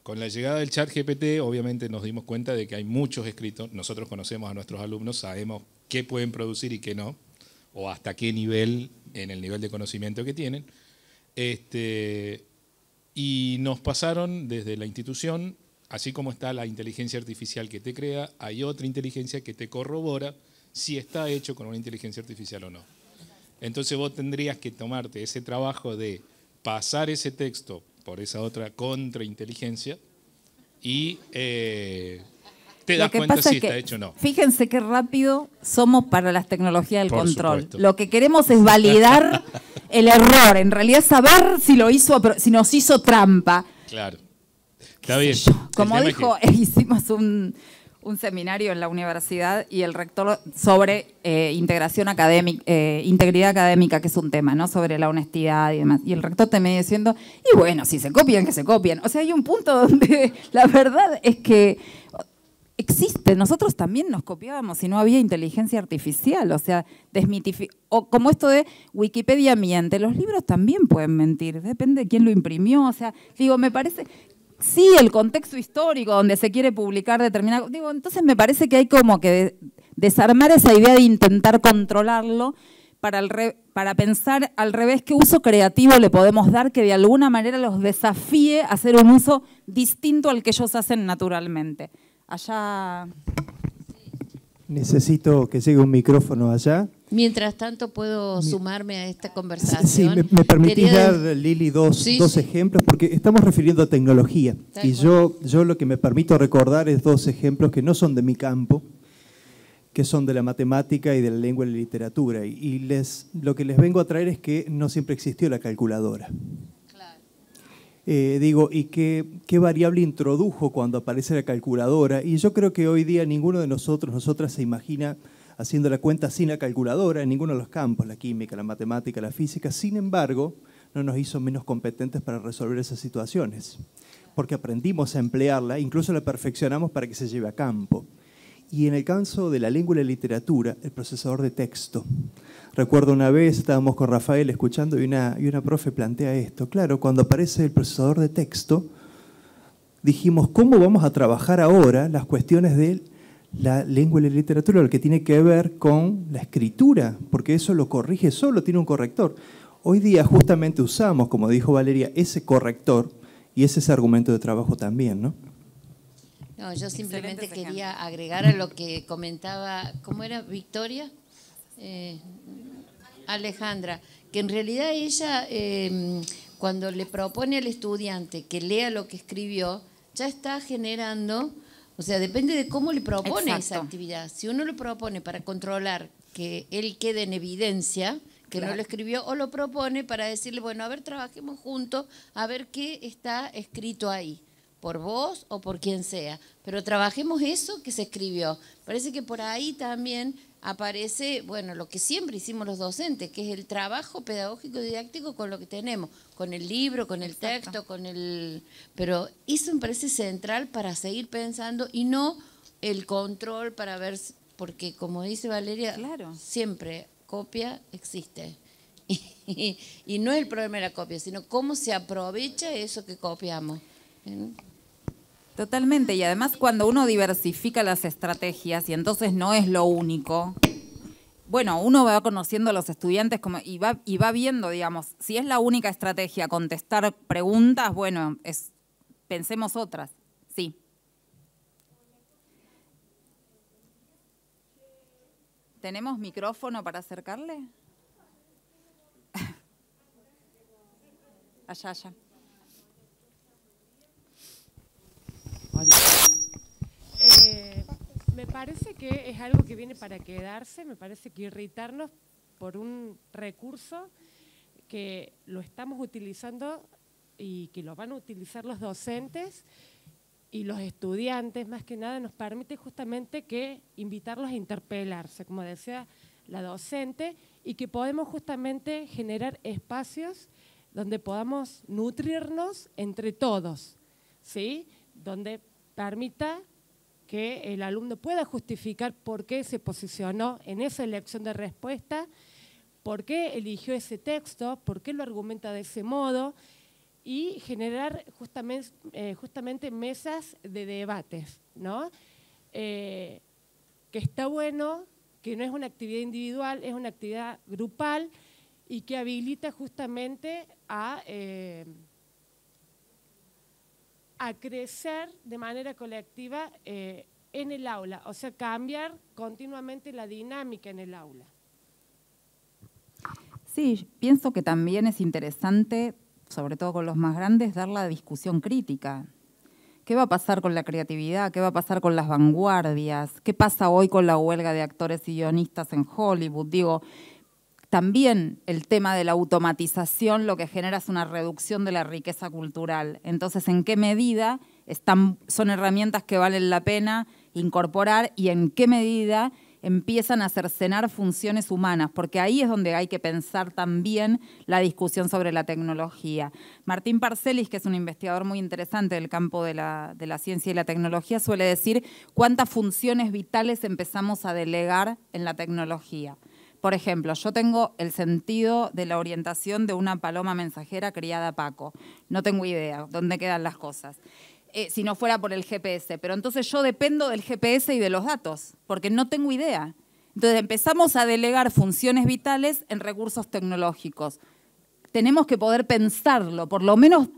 Con la llegada del ChatGPT, obviamente nos dimos cuenta de que hay muchos escritos. Nosotros conocemos a nuestros alumnos, sabemos qué pueden producir y qué no, o hasta qué nivel, en el nivel de conocimiento que tienen. Y nos pasaron desde la institución, así como está la inteligencia artificial que te crea, hay otra inteligencia que te corrobora si está hecho con una inteligencia artificial o no. Entonces vos tendrías que tomarte ese trabajo de pasar ese texto por esa otra contrainteligencia y te das cuenta si está hecho o no. Fíjense qué rápido somos para las tecnologías del control. Supuesto. Lo que queremos es validar el error, en realidad saber si lo hizo, si nos hizo trampa. Claro. Está bien. Como dijo, hicimos un seminario en la universidad y el rector sobre integración académica, integridad académica, que es un tema, ¿no? Sobre la honestidad y demás. Y el rector terminó diciendo, y bueno, si se copian, que se copian. O sea, hay un punto donde la verdad es que existe. Nosotros también nos copiábamos si no había inteligencia artificial. O sea, o como esto de Wikipedia miente. Los libros también pueden mentir. Depende de quién lo imprimió. O sea, digo, me parece... Sí, el contexto histórico donde se quiere publicar determinado... Digo, entonces me parece que hay como que desarmar esa idea de intentar controlarlo para pensar al revés qué uso creativo le podemos dar que de alguna manera los desafíe a hacer un uso distinto al que ellos hacen naturalmente. Allá... Necesito que llegue un micrófono allá. Mientras tanto, ¿puedo sumarme a esta conversación? Sí, me permitís dar, Lili, dos ejemplos, porque estamos refiriendo a tecnología. Y yo lo que me permito recordar es dos ejemplos que no son de mi campo, que son de la matemática y de la lengua y la literatura. Y lo que les vengo a traer es que no siempre existió la calculadora. ¿Y qué variable introdujo cuando aparece la calculadora? Y yo creo que hoy día ninguno de nosotras se imagina haciendo la cuenta sin la calculadora en ninguno de los campos, la química, la matemática, la física. Sin embargo, no nos hizo menos competentes para resolver esas situaciones, porque aprendimos a emplearla, incluso la perfeccionamos para que se lleve a campo. Y en el caso de la lengua y la literatura, el procesador de texto. Recuerdo una vez, estábamos con Rafael escuchando y una profe plantea esto. Claro, cuando aparece el procesador de texto, dijimos, ¿cómo vamos a trabajar ahora las cuestiones de la lengua y la literatura, lo que tiene que ver con la escritura? Porque eso lo corrige solo, tiene un corrector. Hoy día justamente usamos, como dijo Valeria, ese corrector y ese es argumento de trabajo también, ¿no? No, yo simplemente quería agregar a lo que comentaba, ¿cómo era? Victoria, Alejandra, que en realidad ella, cuando le propone al estudiante que lea lo que escribió, ya está generando, o sea, depende de cómo le propone esa actividad. Si uno lo propone para controlar que él quede en evidencia, que no lo escribió, o lo propone para decirle, bueno, a ver, trabajemos juntos, a ver qué está escrito ahí, por vos o por quien sea, pero trabajemos eso que se escribió. Parece que por ahí también aparece, bueno, lo que siempre hicimos los docentes, que es el trabajo pedagógico y didáctico con lo que tenemos, con el libro, con el texto, pero eso me parece central para seguir pensando y no el control para ver, porque como dice Valeria, siempre copia existe. Y no es el problema de la copia, sino cómo se aprovecha eso que copiamos. Totalmente, y además cuando uno diversifica las estrategias y entonces no es lo único, bueno, uno va conociendo a los estudiantes y va viendo, digamos, si es la única estrategia contestar preguntas, bueno, pensemos otras, sí. ¿Tenemos micrófono para acercarle? Allá. parece que es algo que viene para quedarse, me parece que irritarnos por un recurso que lo estamos utilizando y que lo van a utilizar los docentes y los estudiantes, más que nada, nos permite justamente que invitarlos a interpelarse, como decía la docente, y que podemos justamente generar espacios donde podamos nutrirnos entre todos, ¿sí? Donde permita que el alumno pueda justificar por qué se posicionó en esa elección de respuesta, por qué eligió ese texto, por qué lo argumenta de ese modo, y generar justamente mesas de debates, ¿no? Que está bueno, que no es una actividad individual, es una actividad grupal y que habilita justamente a crecer de manera colectiva en el aula, o sea, cambiar continuamente la dinámica en el aula. Sí, pienso que también es interesante, sobre todo con los más grandes, dar la discusión crítica. ¿Qué va a pasar con la creatividad? ¿Qué va a pasar con las vanguardias? ¿Qué pasa hoy con la huelga de actores y guionistas en Hollywood? Digo, también el tema de la automatización lo que genera es una reducción de la riqueza cultural. Entonces, ¿en qué medida son herramientas que valen la pena incorporar y en qué medida empiezan a cercenar funciones humanas? Porque ahí es donde hay que pensar también la discusión sobre la tecnología. Martín Parcelis, que es un investigador muy interesante del campo de la ciencia y la tecnología, suele decir cuántas funciones vitales empezamos a delegar en la tecnología. Por ejemplo, yo tengo el sentido de la orientación de una paloma mensajera criada a Paco. No tengo idea dónde quedan las cosas. Si no fuera por el GPS. Pero entonces yo dependo del GPS y de los datos, porque no tengo idea. Entonces empezamos a delegar funciones vitales en recursos tecnológicos. Tenemos que poder pensarlo, por lo menos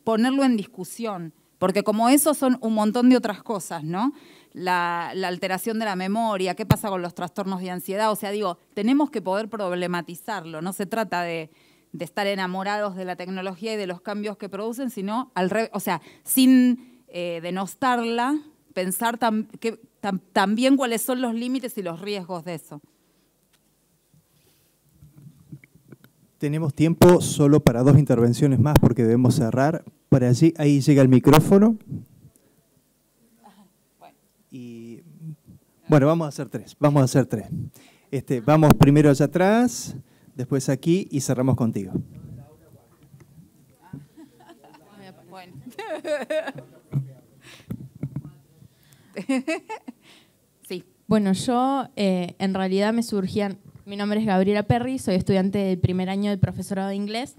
ponerlo en discusión, porque como eso son un montón de otras cosas, ¿no? La alteración de la memoria, qué pasa con los trastornos de ansiedad. O sea, digo, tenemos que poder problematizarlo. No se trata de estar enamorados de la tecnología y de los cambios que producen, sino al revés, o sea, sin denostarla, pensar también cuáles son los límites y los riesgos de eso. Tenemos tiempo solo para 2 intervenciones más porque debemos cerrar. Para allí, ahí llega el micrófono. Y bueno, vamos a hacer 3. Vamos primero allá atrás, después aquí y cerramos contigo. Bueno. Sí. Bueno, yo en realidad me surgían... Mi nombre es Gabriela Perry, soy estudiante del primer año del profesorado de inglés.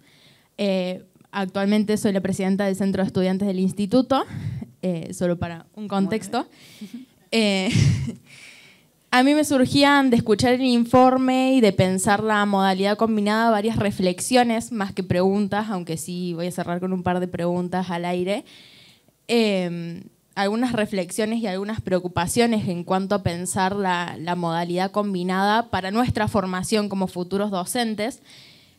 Actualmente soy la presidenta del Centro de Estudiantes del Instituto, solo para un contexto. A mí me surgían de escuchar el informe y de pensar la modalidad combinada varias reflexiones, más que preguntas, aunque sí voy a cerrar con un par de preguntas al aire. Algunas reflexiones y algunas preocupaciones en cuanto a pensar la modalidad combinada para nuestra formación como futuros docentes.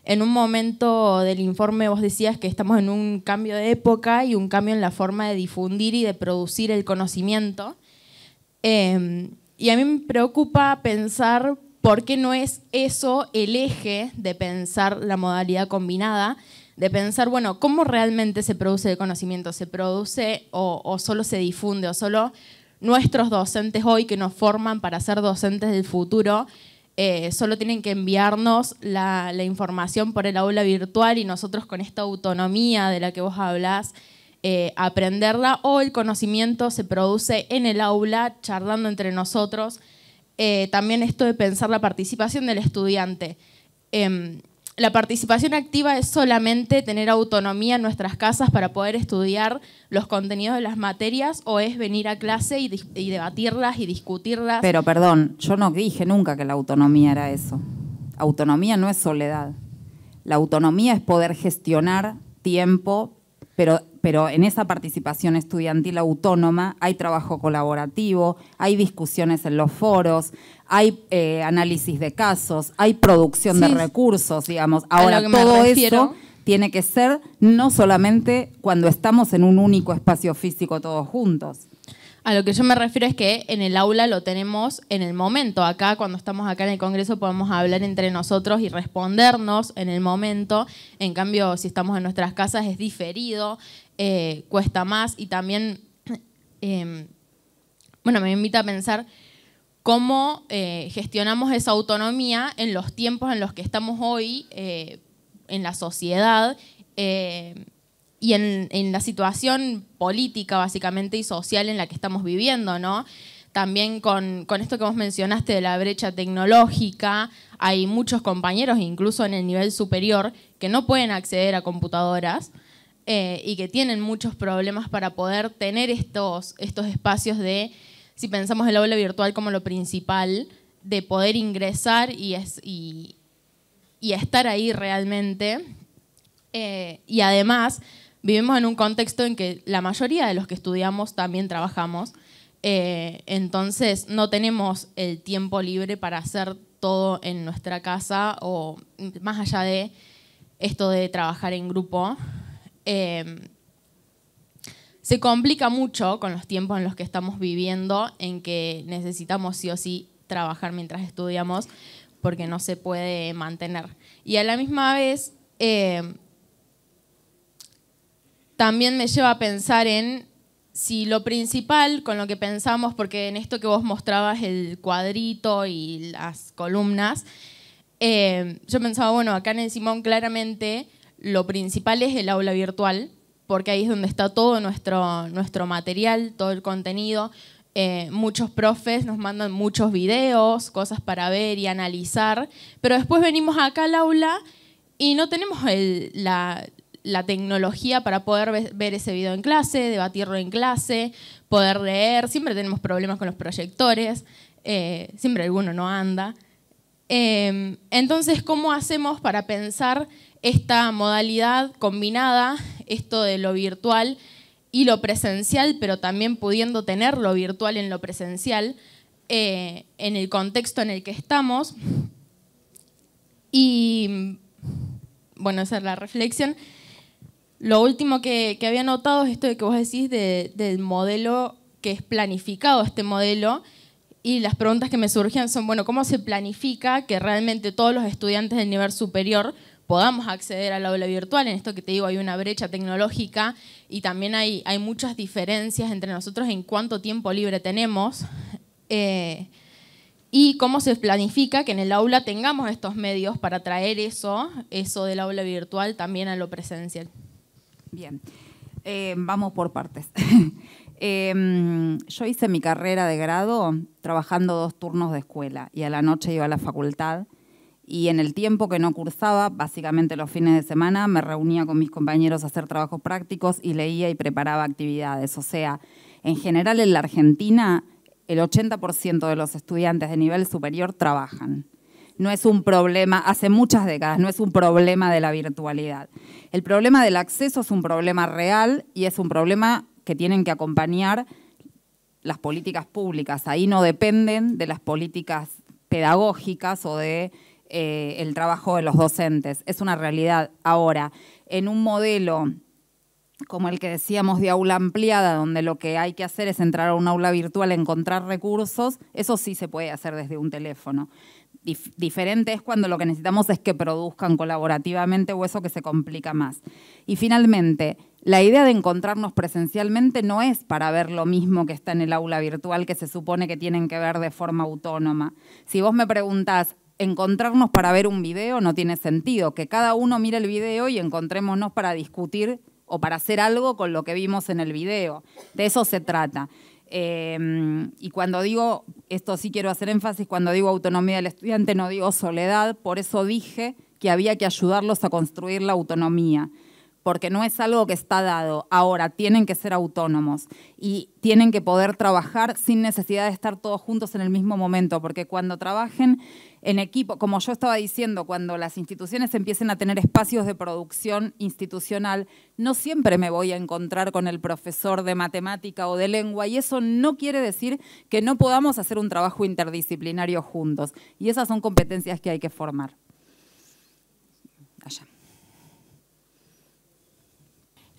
En un momento del informe vos decías que estamos en un cambio de época y un cambio en la forma de difundir y de producir el conocimiento. Y a mí me preocupa pensar por qué no es eso el eje de pensar la modalidad combinada, de pensar, bueno, ¿cómo realmente se produce el conocimiento? ¿Se produce o solo se difunde? ¿O solo nuestros docentes hoy que nos forman para ser docentes del futuro solo tienen que enviarnos la información por el aula virtual y nosotros con esta autonomía de la que vos hablás, aprenderla, o el conocimiento se produce en el aula, charlando entre nosotros? También esto de pensar la participación del estudiante. ¿La participación activa es solamente tener autonomía en nuestras casas para poder estudiar los contenidos de las materias, o es venir a clase y debatirlas y discutirlas? Pero perdón, yo no dije nunca que la autonomía era eso. Autonomía no es soledad. La autonomía es poder gestionar tiempo, pero en esa participación estudiantil autónoma hay trabajo colaborativo, hay discusiones en los foros, hay análisis de casos, hay producción de recursos, digamos. Ahora, todo eso tiene que ser no solamente cuando estamos en un único espacio físico todos juntos. A lo que yo me refiero es que en el aula lo tenemos en el momento. Acá, cuando estamos acá en el Congreso, podemos hablar entre nosotros y respondernos en el momento. En cambio, si estamos en nuestras casas es diferido, cuesta más. Y también, me invita a pensar cómo gestionamos esa autonomía en los tiempos en los que estamos hoy en la sociedad y en la situación política, básicamente, y social en la que estamos viviendo, ¿no? También con esto que vos mencionaste de la brecha tecnológica, hay muchos compañeros, incluso en el nivel superior, que no pueden acceder a computadoras y que tienen muchos problemas para poder tener estos espacios de, si pensamos el aula virtual como lo principal, de poder ingresar y estar ahí realmente. Y además, vivimos en un contexto en que la mayoría de los que estudiamos también trabajamos, entonces no tenemos el tiempo libre para hacer todo en nuestra casa o más allá de esto de trabajar en grupo. Se complica mucho con los tiempos en los que estamos viviendo, en que necesitamos sí o sí trabajar mientras estudiamos porque no se puede mantener. Y a la misma vez, también me lleva a pensar en si lo principal con lo que pensamos, porque en esto que vos mostrabas el cuadrito y las columnas, yo pensaba, bueno, acá en el Simón claramente lo principal es el aula virtual, porque ahí es donde está todo nuestro material, todo el contenido. Muchos profes nos mandan muchos videos, cosas para ver y analizar, pero después venimos acá al aula y no tenemos la tecnología para poder ver ese video en clase, debatirlo en clase, poder leer. Siempre tenemos problemas con los proyectores, siempre alguno no anda. Entonces, ¿cómo hacemos para pensar esta modalidad combinada, esto de lo virtual y lo presencial, pero también pudiendo tener lo virtual en lo presencial, en el contexto en el que estamos? Y bueno, esa es la reflexión. Lo último que había notado es esto de que vos decís del modelo que es planificado, este modelo, y las preguntas que me surgían son, bueno, ¿cómo se planifica que realmente todos los estudiantes del nivel superior podamos acceder al aula virtual? En esto que te digo, hay una brecha tecnológica y también hay muchas diferencias entre nosotros en cuánto tiempo libre tenemos. Y cómo se planifica que en el aula tengamos estos medios para traer eso del aula virtual también a lo presencial. Bien, vamos por partes. Yo hice mi carrera de grado trabajando 2 turnos de escuela y a la noche iba a la facultad, y en el tiempo que no cursaba, básicamente los fines de semana, me reunía con mis compañeros a hacer trabajos prácticos y leía y preparaba actividades. O sea, en general en la Argentina el 80% de los estudiantes de nivel superior trabajan. No es un problema, hace muchas décadas, no es un problema de la virtualidad. El problema del acceso es un problema real y es un problema que tienen que acompañar las políticas públicas. Ahí no dependen de las políticas pedagógicas o de el trabajo de los docentes. Es una realidad. Ahora, en un modelo como el que decíamos de aula ampliada, donde lo que hay que hacer es entrar a un aula virtual, encontrar recursos, eso sí se puede hacer desde un teléfono. Diferente es cuando lo que necesitamos es que produzcan colaborativamente, o eso que se complica más. Y finalmente, la idea de encontrarnos presencialmente no es para ver lo mismo que está en el aula virtual, que se supone que tienen que ver de forma autónoma. Si vos me preguntás, encontrarnos para ver un video no tiene sentido, que cada uno mire el video y encontrémonos para discutir o para hacer algo con lo que vimos en el video. De eso se trata. Y cuando digo, esto sí quiero hacer énfasis, cuando digo autonomía del estudiante no digo soledad, por eso dije que había que ayudarlos a construir la autonomía, porque no es algo que está dado. Ahora, tienen que ser autónomos y tienen que poder trabajar sin necesidad de estar todos juntos en el mismo momento, porque cuando trabajen en equipo, como yo estaba diciendo, cuando las instituciones empiecen a tener espacios de producción institucional, no siempre me voy a encontrar con el profesor de matemática o de lengua, y eso no quiere decir que no podamos hacer un trabajo interdisciplinario juntos. Y esas son competencias que hay que formar. Allá.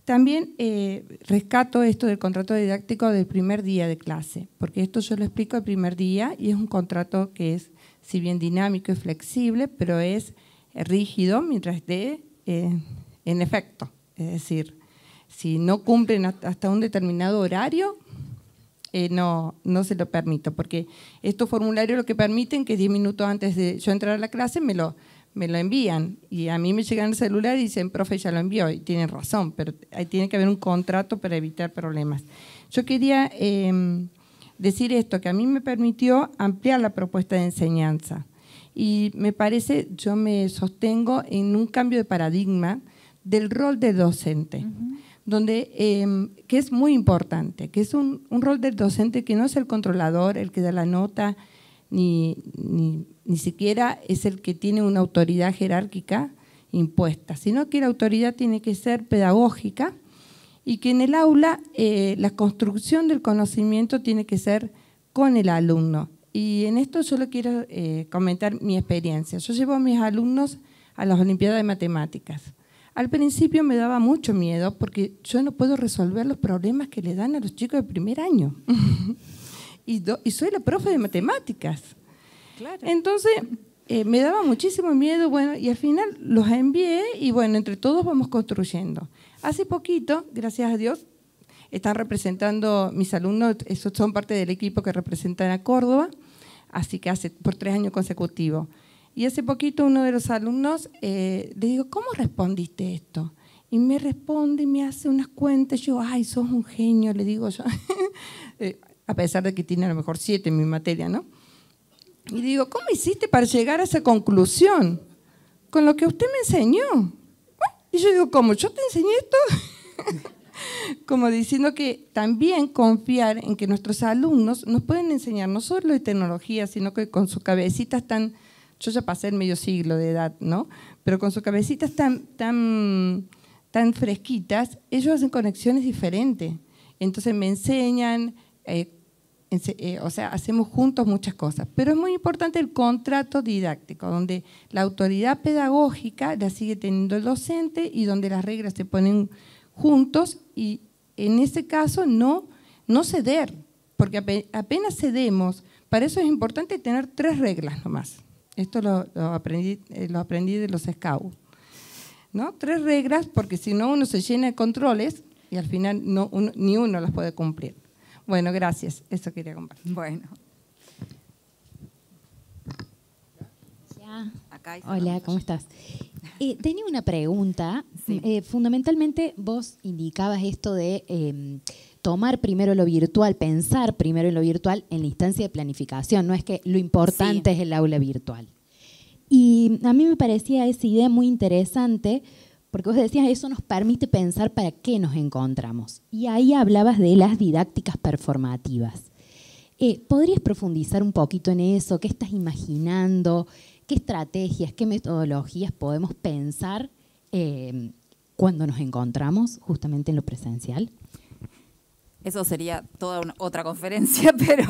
También rescato esto del contrato didáctico del primer día de clase, porque esto yo lo explico el primer día y es un contrato que es, si bien dinámico y flexible, pero es rígido mientras esté en efecto. Es decir, si no cumplen hasta un determinado horario, no se lo permito, porque estos formularios lo que permiten que 10 minutos antes de yo entrar a la clase me lo envían, y a mí me llegan el celular y dicen, profe, ya lo envió, y tienen razón, pero ahí tiene que haber un contrato para evitar problemas. Yo quería decir esto, que a mí me permitió ampliar la propuesta de enseñanza, y me parece, yo me sostengo en un cambio de paradigma del rol del docente, donde, que es muy importante, que es un rol del docente que no es el controlador, el que da la nota, ni siquiera es el que tiene una autoridad jerárquica impuesta, sino que la autoridad tiene que ser pedagógica y que en el aula la construcción del conocimiento tiene que ser con el alumno. Y en esto solo quiero comentar mi experiencia. Yo llevo a mis alumnos a las Olimpiadas de Matemáticas. Al principio me daba mucho miedo porque yo no puedo resolver los problemas que le dan a los chicos de primer año. Y soy la profe de matemáticas. Claro. Entonces, me daba muchísimo miedo, bueno, y al final los envié y bueno, entre todos vamos construyendo. Hace poquito, gracias a Dios, están representando mis alumnos, esos son parte del equipo que representan a Córdoba, así que por 3 años consecutivos. Y hace poquito uno de los alumnos, le digo, ¿cómo respondiste esto? Y me responde y me hace unas cuentas, yo, ay, sos un genio, le digo yo, a pesar de que tiene a lo mejor 7 en mi materia, ¿no? Y digo, ¿cómo hiciste para llegar a esa conclusión? Con lo que usted me enseñó. Y yo digo, ¿cómo? ¿Yo te enseñé esto? Como diciendo que también confiar en que nuestros alumnos nos pueden enseñar no solo de tecnología, sino que con sus cabecitas tan, yo ya pasé el medio siglo de edad, ¿no? Pero con sus cabecitas tan fresquitas, ellos hacen conexiones diferentes. Entonces me enseñan, o sea, hacemos juntos muchas cosas. Pero es muy importante el contrato didáctico, donde la autoridad pedagógica la sigue teniendo el docente y donde las reglas se ponen juntos y en ese caso no ceder, porque apenas cedemos, para eso es importante tener 3 reglas nomás. Esto lo aprendí de los scouts, ¿no? 3 reglas, porque si no uno se llena de controles y al final ni uno las puede cumplir. Bueno, gracias. Eso quería compartir. Bueno. Hola, ¿cómo estás? Tenía una pregunta. Sí. Fundamentalmente vos indicabas esto de tomar primero lo virtual, pensar primero en lo virtual en la instancia de planificación. No es que lo importante es el aula virtual. Y a mí me parecía esa idea muy interesante porque vos decías, eso nos permite pensar para qué nos encontramos. Y ahí hablabas de las didácticas performativas. ¿Podrías profundizar un poquito en eso? ¿Qué estás imaginando? ¿Qué estrategias, qué metodologías podemos pensar cuando nos encontramos justamente en lo presencial? Eso sería toda otra conferencia, pero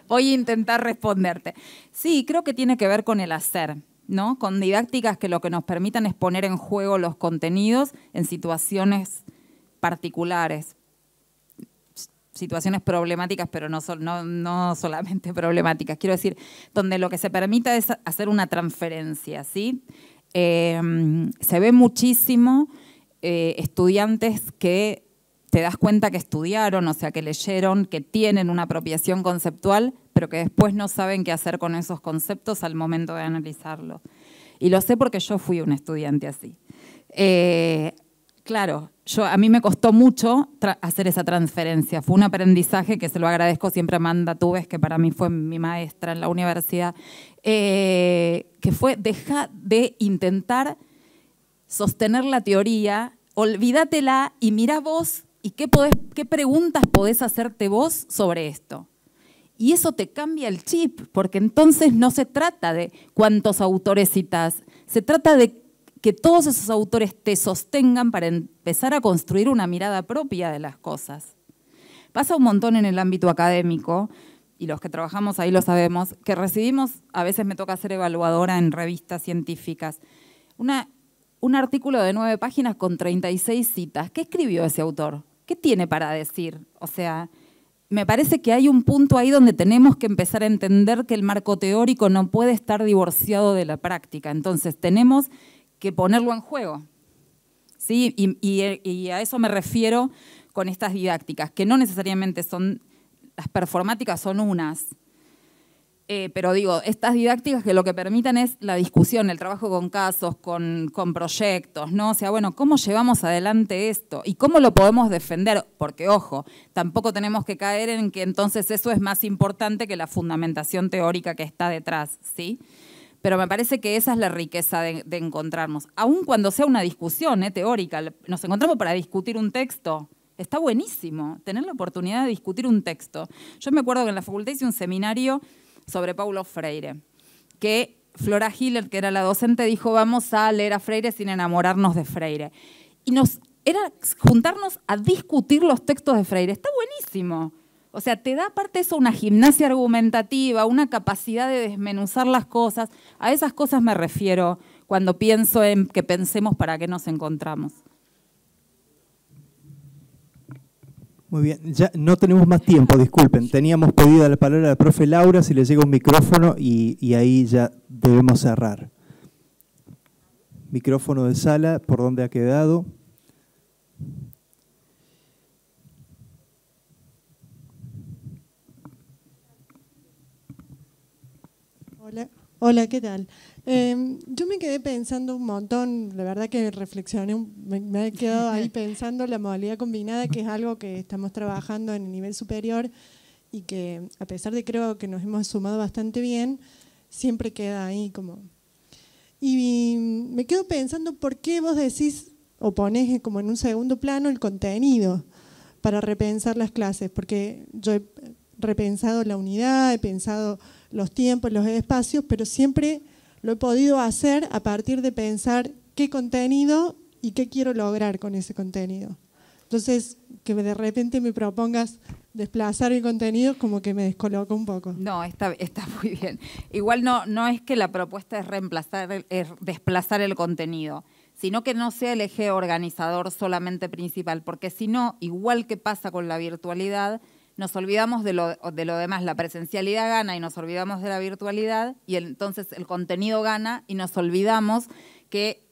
voy a intentar responderte. Sí, creo que tiene que ver con el hacer, ¿no? Con didácticas que lo que nos permitan es poner en juego los contenidos en situaciones particulares, situaciones problemáticas, pero no solamente problemáticas. Quiero decir, donde lo que se permita es hacer una transferencia, ¿sí? Se ve muchísimo estudiantes que te das cuenta que estudiaron, o sea, que leyeron, que tienen una apropiación conceptual, pero que después no saben qué hacer con esos conceptos al momento de analizarlo. Y lo sé porque yo fui un estudiante así. Claro, a mí me costó mucho hacer esa transferencia. Fue un aprendizaje que se lo agradezco siempre a Amanda Tubes, que para mí fue mi maestra en la universidad, que fue dejar de intentar sostener la teoría, olvídatela y mirá vos y qué preguntas podés hacerte vos sobre esto. Y eso te cambia el chip, porque entonces no se trata de cuántos autores citás, se trata de que todos esos autores te sostengan para empezar a construir una mirada propia de las cosas. Pasa un montón en el ámbito académico, y los que trabajamos ahí lo sabemos, que recibimos, a veces me toca ser evaluadora en revistas científicas, un artículo de 9 páginas con 36 citas. ¿Qué escribió ese autor? ¿Qué tiene para decir? O sea, me parece que hay un punto ahí donde tenemos que empezar a entender que el marco teórico no puede estar divorciado de la práctica. Entonces, tenemos que ponerlo en juego. ¿Sí? Y a eso me refiero con estas didácticas, que no necesariamente son, las performáticas son unas, pero digo, estas didácticas que lo que permitan es la discusión, el trabajo con casos, con proyectos, ¿no? O sea, bueno, ¿cómo llevamos adelante esto? ¿Y cómo lo podemos defender? Porque, ojo, tampoco tenemos que caer en que entonces eso es más importante que la fundamentación teórica que está detrás, ¿sí? Pero me parece que esa es la riqueza de encontrarnos. Aun cuando sea una discusión teórica, nos encontramos para discutir un texto. Está buenísimo tener la oportunidad de discutir un texto. Yo me acuerdo que en la facultad hice un seminario sobre Paulo Freire, que Flora Hiller, que era la docente, dijo, vamos a leer a Freire sin enamorarnos de Freire. Y era juntarnos a discutir los textos de Freire. Está buenísimo. O sea, te da aparte eso una gimnasia argumentativa, una capacidad de desmenuzar las cosas. A esas cosas me refiero cuando pienso en que pensemos para qué nos encontramos. Muy bien, ya no tenemos más tiempo, disculpen. Teníamos pedido la palabra a la profe Laura, si le llega un micrófono y ahí ya debemos cerrar. Micrófono de sala, ¿por dónde ha quedado? Hola, ¿qué tal? Yo me quedé pensando un montón, la verdad que reflexioné, me he quedado ahí pensando la modalidad combinada, que es algo que estamos trabajando en el nivel superior y que a pesar de creo que nos hemos sumado bastante bien, siempre queda ahí como... Y me quedo pensando por qué vos decís o ponés como en un segundo plano el contenido para repensar las clases, porque yo he repensado la unidad, he pensado los tiempos, los espacios, pero siempre lo he podido hacer a partir de pensar qué contenido y qué quiero lograr con ese contenido. Entonces, que de repente me propongas desplazar el contenido, como que me descoloca un poco. No, está muy bien. Igual no es que la propuesta es desplazar el contenido, sino que no sea el eje organizador solamente principal, porque si no, igual que pasa con la virtualidad, nos olvidamos de lo demás. La presencialidad gana y nos olvidamos de la virtualidad, y entonces el contenido gana y nos olvidamos que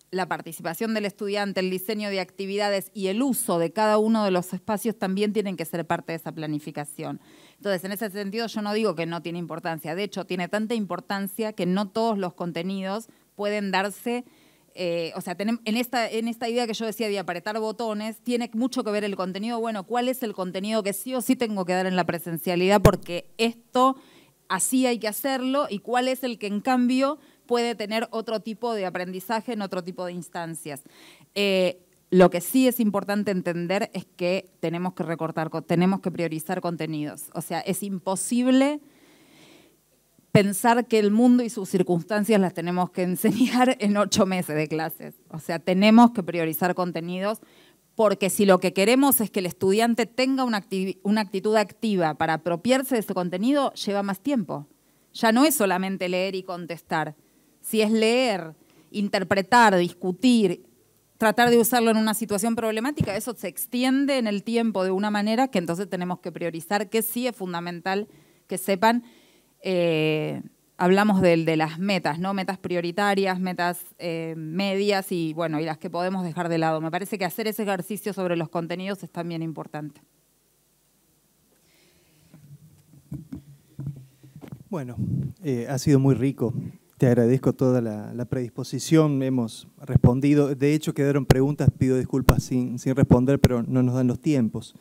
la participación del estudiante, el diseño de actividades y el uso de cada uno de los espacios también tienen que ser parte de esa planificación. Entonces, en ese sentido, yo no digo que no tiene importancia. De hecho, tiene tanta importancia que no todos los contenidos pueden darse... o sea, en esta idea que yo decía de apretar botones, tiene mucho que ver el contenido. Bueno, ¿cuál es el contenido que sí o sí tengo que dar en la presencialidad? Porque esto así hay que hacerlo, y cuál es el que en cambio puede tener otro tipo de aprendizaje en otro tipo de instancias. Lo que sí es importante entender es que tenemos que priorizar contenidos. O sea, es imposible pensar que el mundo y sus circunstancias las tenemos que enseñar en 8 meses de clases. O sea, tenemos que priorizar contenidos, porque si lo que queremos es que el estudiante tenga una actitud activa para apropiarse de ese contenido, lleva más tiempo. Ya no es solamente leer y contestar. Si es leer, interpretar, discutir, tratar de usarlo en una situación problemática, eso se extiende en el tiempo de una manera que entonces tenemos que priorizar, que sí es fundamental que sepan. Hablamos de las metas, ¿no? Metas prioritarias, metas medias y, bueno, y las que podemos dejar de lado. Me parece que hacer ese ejercicio sobre los contenidos es también importante. Bueno, ha sido muy rico. Te agradezco toda la predisposición, hemos respondido. De hecho, quedaron preguntas, pido disculpas sin responder, pero no nos dan los tiempos.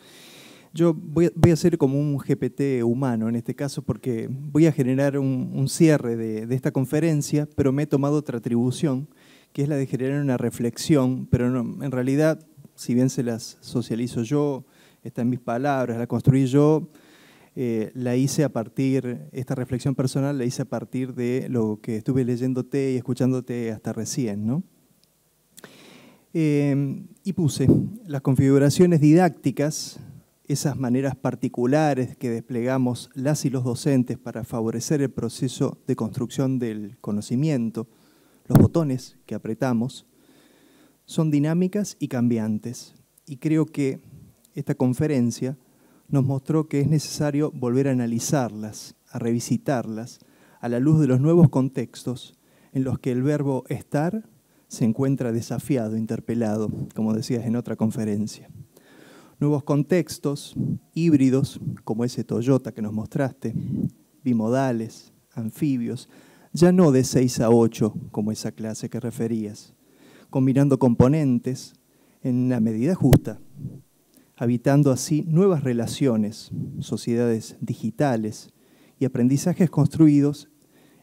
Yo voy a hacer como un GPT humano en este caso, porque voy a generar un cierre de esta conferencia, pero me he tomado otra atribución, que es la de generar una reflexión, pero no, en realidad, si bien se las socializo yo, está en mis palabras, la construí yo, la hice a partir, esta reflexión personal la hice a partir de lo que estuve leyéndote y escuchándote hasta recién, ¿no? Y puse las configuraciones didácticas, esas maneras particulares que desplegamos las y los docentes para favorecer el proceso de construcción del conocimiento, los botones que apretamos, son dinámicas y cambiantes. Y creo que esta conferencia nos mostró que es necesario volver a analizarlas, a revisitarlas, a la luz de los nuevos contextos en los que el verbo estar se encuentra desafiado, interpelado, como decías en otra conferencia. Nuevos contextos híbridos, como ese Toyota que nos mostraste, bimodales, anfibios, ya no de 6 a 8, como esa clase que referías, combinando componentes en una medida justa, habitando así nuevas relaciones, sociedades digitales y aprendizajes construidos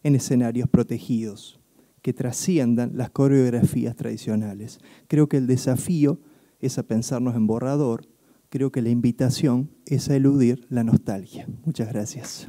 en escenarios protegidos, que trasciendan las coreografías tradicionales. Creo que el desafío es a pensarnos en borrador, creo que la invitación es a eludir la nostalgia. Muchas gracias.